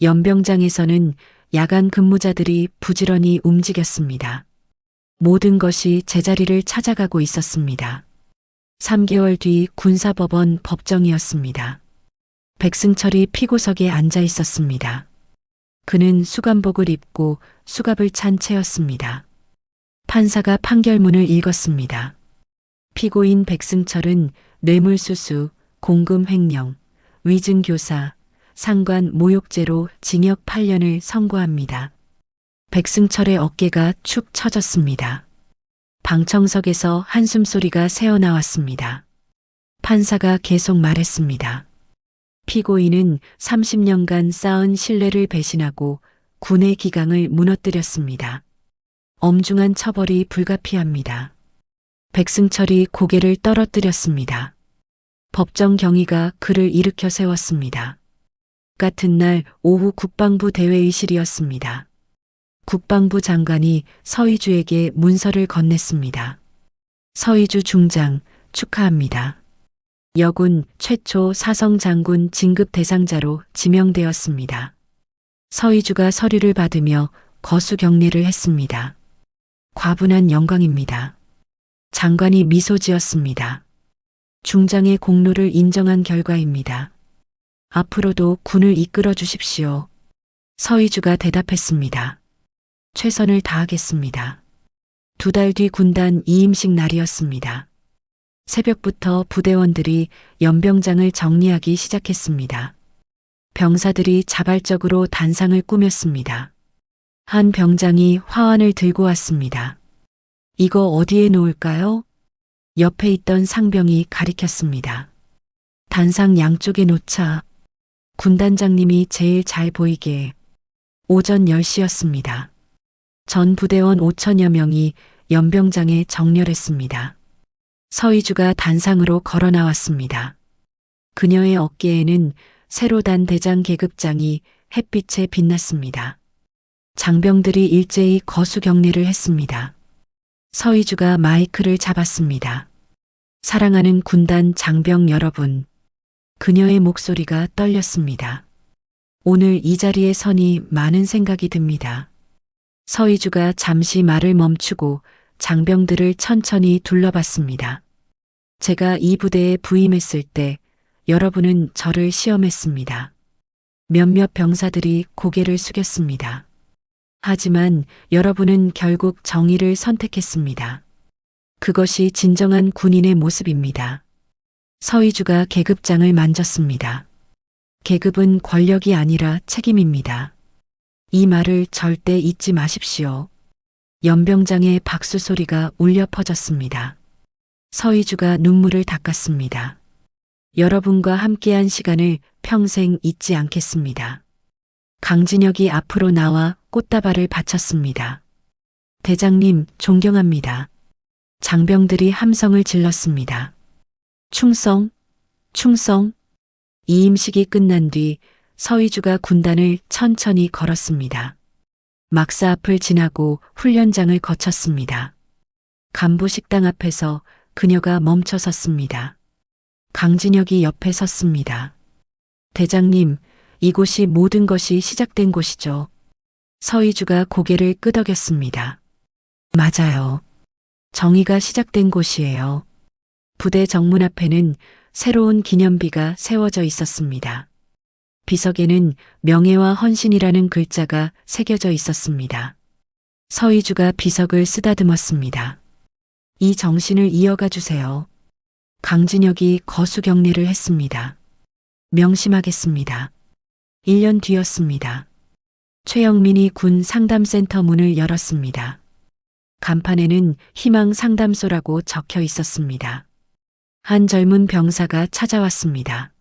연병장에서는 야간 근무자들이 부지런히 움직였습니다. 모든 것이 제자리를 찾아가고 있었습니다. 3개월 뒤 군사법원 법정이었습니다. 백승철이 피고석에 앉아 있었습니다. 그는 수감복을 입고 수갑을 찬 채였습니다. 판사가 판결문을 읽었습니다. 피고인 백승철은 뇌물수수, 공금 횡령, 위증교사, 상관 모욕죄로 징역 8년을 선고합니다. 백승철의 어깨가 축 처졌습니다. 방청석에서 한숨소리가 새어나왔습니다. 판사가 계속 말했습니다. 피고인은 30년간 쌓은 신뢰를 배신하고 군의 기강을 무너뜨렸습니다. 엄중한 처벌이 불가피합니다. 백승철이 고개를 떨어뜨렸습니다. 법정 경위가 그를 일으켜 세웠습니다. 같은 날 오후 국방부 대회의실이었습니다. 국방부 장관이 서희주에게 문서를 건넸습니다. 서희주 중장 축하합니다. 여군 최초 사성 장군 진급 대상자로 지명되었습니다. 서희주가 서류를 받으며 거수 경례를 했습니다. 과분한 영광입니다. 장관이 미소 지었습니다. 중장의 공로를 인정한 결과입니다. 앞으로도 군을 이끌어 주십시오. 서희주가 대답했습니다. 최선을 다하겠습니다. 2달 뒤 군단 이임식 날이었습니다. 새벽부터 부대원들이 연병장을 정리하기 시작했습니다. 병사들이 자발적으로 단상을 꾸몄습니다. 한 병장이 화환을 들고 왔습니다. 이거 어디에 놓을까요? 옆에 있던 상병이 가리켰습니다. 단상 양쪽에 놓자. 군단장님이 제일 잘 보이게. 오전 10시였습니다. 전 부대원 5천여 명이 연병장에 정렬했습니다. 서희주가 단상으로 걸어 나왔습니다. 그녀의 어깨에는 새로 단 대장 계급장이 햇빛에 빛났습니다. 장병들이 일제히 거수 경례를 했습니다. 서희주가 마이크를 잡았습니다. 사랑하는 군단 장병 여러분. 그녀의 목소리가 떨렸습니다. 오늘 이 자리에 서니 많은 생각이 듭니다. 서희주가 잠시 말을 멈추고 장병들을 천천히 둘러봤습니다. 제가 이 부대에 부임했을 때 여러분은 저를 시험했습니다. 몇몇 병사들이 고개를 숙였습니다. 하지만 여러분은 결국 정의를 선택했습니다. 그것이 진정한 군인의 모습입니다. 서희주가 계급장을 만졌습니다. 계급은 권력이 아니라 책임입니다. 이 말을 절대 잊지 마십시오. 연병장의 박수 소리가 울려 퍼졌습니다. 서희주가 눈물을 닦았습니다. 여러분과 함께한 시간을 평생 잊지 않겠습니다. 강진혁이 앞으로 나와 꽃다발을 바쳤습니다. 대장님, 존경합니다. 장병들이 함성을 질렀습니다. 충성, 충성. 이임식이 끝난 뒤 서희주가 군단을 천천히 걸었습니다. 막사 앞을 지나고 훈련장을 거쳤습니다. 간부 식당 앞에서 그녀가 멈춰 섰습니다. 강진혁이 옆에 섰습니다. 대장님, 이곳이 모든 것이 시작된 곳이죠. 서희주가 고개를 끄덕였습니다. 맞아요. 정의가 시작된 곳이에요. 부대 정문 앞에는 새로운 기념비가 세워져 있었습니다. 비석에는 명예와 헌신이라는 글자가 새겨져 있었습니다. 서희주가 비석을 쓰다듬었습니다. 이 정신을 이어가 주세요. 강진혁이 거수 경례를 했습니다. 명심하겠습니다. 1년 뒤였습니다. 최영민이 군 상담센터 문을 열었습니다. 간판에는 희망 상담소라고 적혀 있었습니다. 한 젊은 병사가 찾아왔습니다.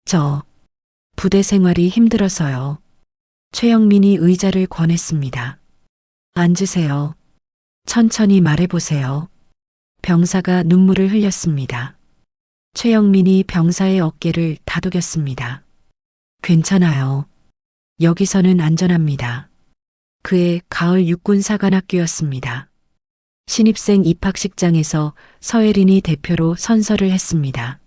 저 부대 생활이 힘들어서요. 최영민이 의자를 권했습니다. 앉으세요. 천천히 말해보세요. 병사가 눈물을 흘렸습니다. 최영민이 병사의 어깨를 다독였습니다. 괜찮아요. 여기서는 안전합니다. 그해 가을 육군사관학교였습니다. 신입생 입학식장에서 서혜린이 대표로 선서를 했습니다.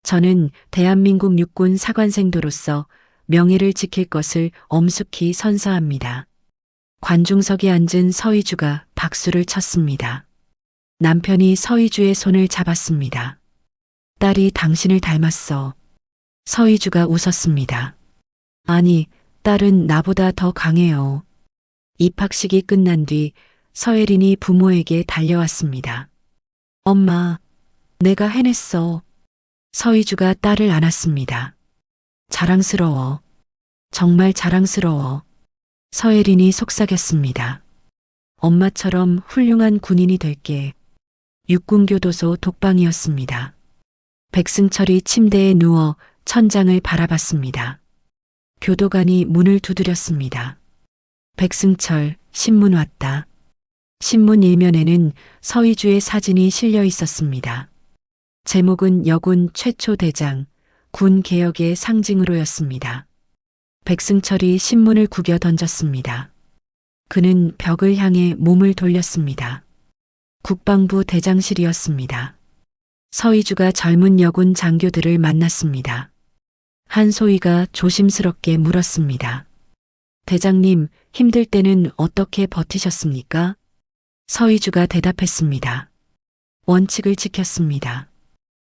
저는 대한민국 육군 사관생도로서 명예를 지킬 것을 엄숙히 선서합니다. 관중석에 앉은 서희주가 박수를 쳤습니다. 남편이 서희주의 손을 잡았습니다. 딸이 당신을 닮았어. 서희주가 웃었습니다. 아니, 딸은 나보다 더 강해요. 입학식이 끝난 뒤 서혜린이 부모에게 달려왔습니다. 엄마, 내가 해냈어. 서희주가 딸을 안았습니다. 자랑스러워. 정말 자랑스러워. 서혜린이 속삭였습니다. 엄마처럼 훌륭한 군인이 될게. 육군교도소 독방이었습니다. 백승철이 침대에 누워 천장을 바라봤습니다. 교도관이 문을 두드렸습니다. 백승철, 신문 왔다. 신문 일면에는 서희주의 사진이 실려 있었습니다. 제목은 여군 최초 대장, 군 개혁의 상징으로였습니다. 백승철이 신문을 구겨 던졌습니다. 그는 벽을 향해 몸을 돌렸습니다. 국방부 대장실이었습니다. 서희주가 젊은 여군 장교들을 만났습니다. 한소희가 조심스럽게 물었습니다. 대장님, 힘들 때는 어떻게 버티셨습니까? 서희주가 대답했습니다. 원칙을 지켰습니다.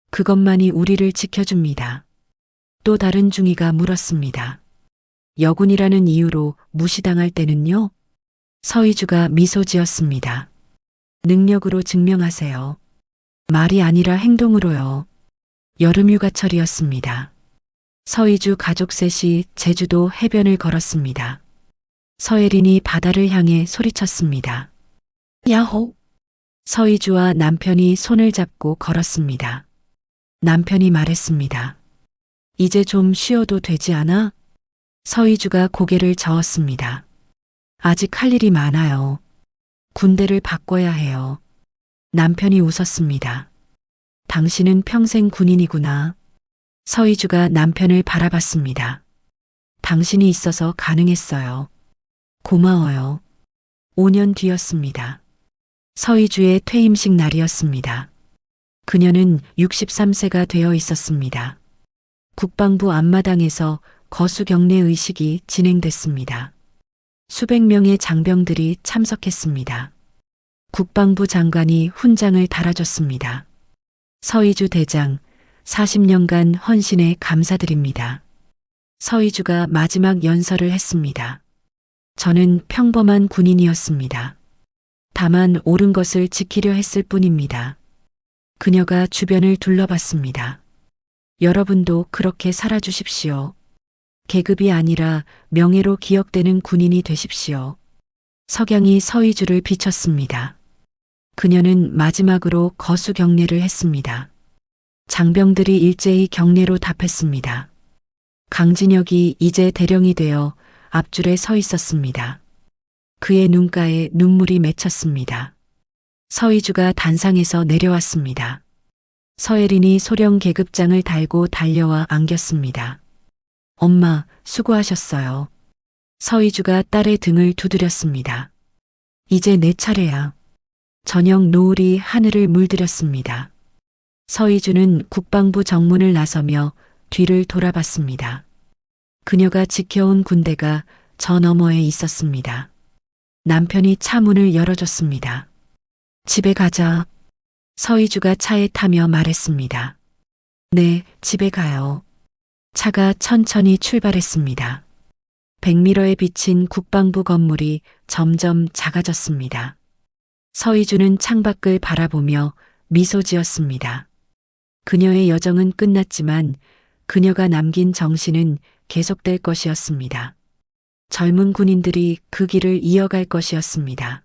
그것만이 우리를 지켜줍니다. 또 다른 중위가 물었습니다. 여군이라는 이유로 무시당할 때는요? 서희주가 미소 지었습니다. 능력으로 증명하세요. 말이 아니라 행동으로요. 여름휴가철이었습니다. 서희주 가족 셋이 제주도 해변을 걸었습니다. 서혜린이 바다를 향해 소리쳤습니다. 야호! 서희주와 남편이 손을 잡고 걸었습니다. 남편이 말했습니다. 이제 좀 쉬어도 되지 않아? 서희주가 고개를 저었습니다. 아직 할 일이 많아요. 군대를 바꿔야 해요. 남편이 웃었습니다. 당신은 평생 군인이구나. 서희주가 남편을 바라봤습니다. 당신이 있어서 가능했어요. 고마워요. 5년 뒤였습니다. 서희주의 퇴임식 날이었습니다. 그녀는 63세가 되어 있었습니다. 국방부 앞마당에서 거수 경례 의식이 진행됐습니다. 수백 명의 장병들이 참석했습니다. 국방부 장관이 훈장을 달아줬습니다. 서희주 대장, 40년간 헌신에 감사드립니다. 서희주가 마지막 연설을 했습니다. 저는 평범한 군인이었습니다. 다만 옳은 것을 지키려 했을 뿐입니다. 그녀가 주변을 둘러봤습니다. 여러분도 그렇게 살아주십시오. 계급이 아니라 명예로 기억되는 군인이 되십시오. 석양이 서희주를 비췄습니다. 그녀는 마지막으로 거수 경례를 했습니다. 장병들이 일제히 경례로 답했습니다. 강진혁이 이제 대령이 되어 앞줄에 서 있었습니다. 그의 눈가에 눈물이 맺혔습니다. 서희주가 단상에서 내려왔습니다. 서혜린이 소령 계급장을 달고 달려와 안겼습니다. 엄마, 수고하셨어요. 서희주가 딸의 등을 두드렸습니다. 이제 내 차례야. 저녁 노을이 하늘을 물들였습니다. 서희주는 국방부 정문을 나서며 뒤를 돌아봤습니다. 그녀가 지켜온 군대가 저 너머에 있었습니다. 남편이 차 문을 열어줬습니다. 집에 가자. 서희주가 차에 타며 말했습니다. 네, 집에 가요. 차가 천천히 출발했습니다. 백미러에 비친 국방부 건물이 점점 작아졌습니다. 서희주는 창밖을 바라보며 미소 지었습니다. 그녀의 여정은 끝났지만 그녀가 남긴 정신은 계속될 것이었습니다. 젊은 군인들이 그 길을 이어갈 것이었습니다.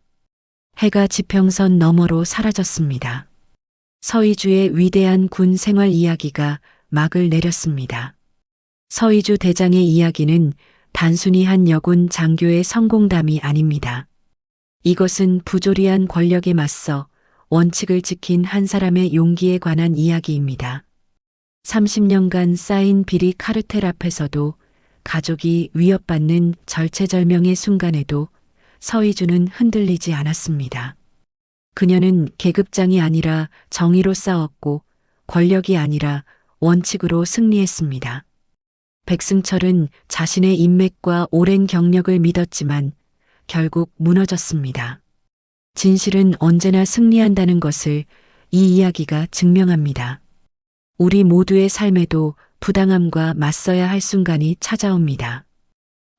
해가 지평선 너머로 사라졌습니다. 서희주의 위대한 군 생활 이야기가 막을 내렸습니다. 서희주 대장의 이야기는 단순히 한 여군 장교의 성공담이 아닙니다. 이것은 부조리한 권력에 맞서 원칙을 지킨 한 사람의 용기에 관한 이야기입니다. 30년간 쌓인 비리 카르텔 앞에서도, 가족이 위협받는 절체절명의 순간에도 서희주는 흔들리지 않았습니다. 그녀는 계급장이 아니라 정의로 싸웠고, 권력이 아니라 원칙으로 승리했습니다. 백승철은 자신의 인맥과 오랜 경력을 믿었지만 결국 무너졌습니다. 진실은 언제나 승리한다는 것을 이 이야기가 증명합니다. 우리 모두의 삶에도 부당함과 맞서야 할 순간이 찾아옵니다.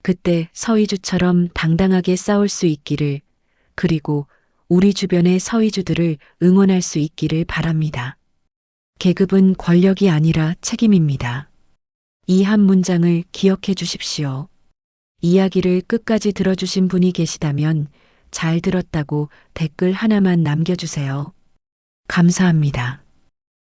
그때 서희주처럼 당당하게 싸울 수 있기를, 그리고 우리 주변의 서희주들을 응원할 수 있기를 바랍니다. 계급은 권력이 아니라 책임입니다. 이 한 문장을 기억해 주십시오. 이야기를 끝까지 들어주신 분이 계시다면 잘 들었다고 댓글 하나만 남겨주세요. 감사합니다.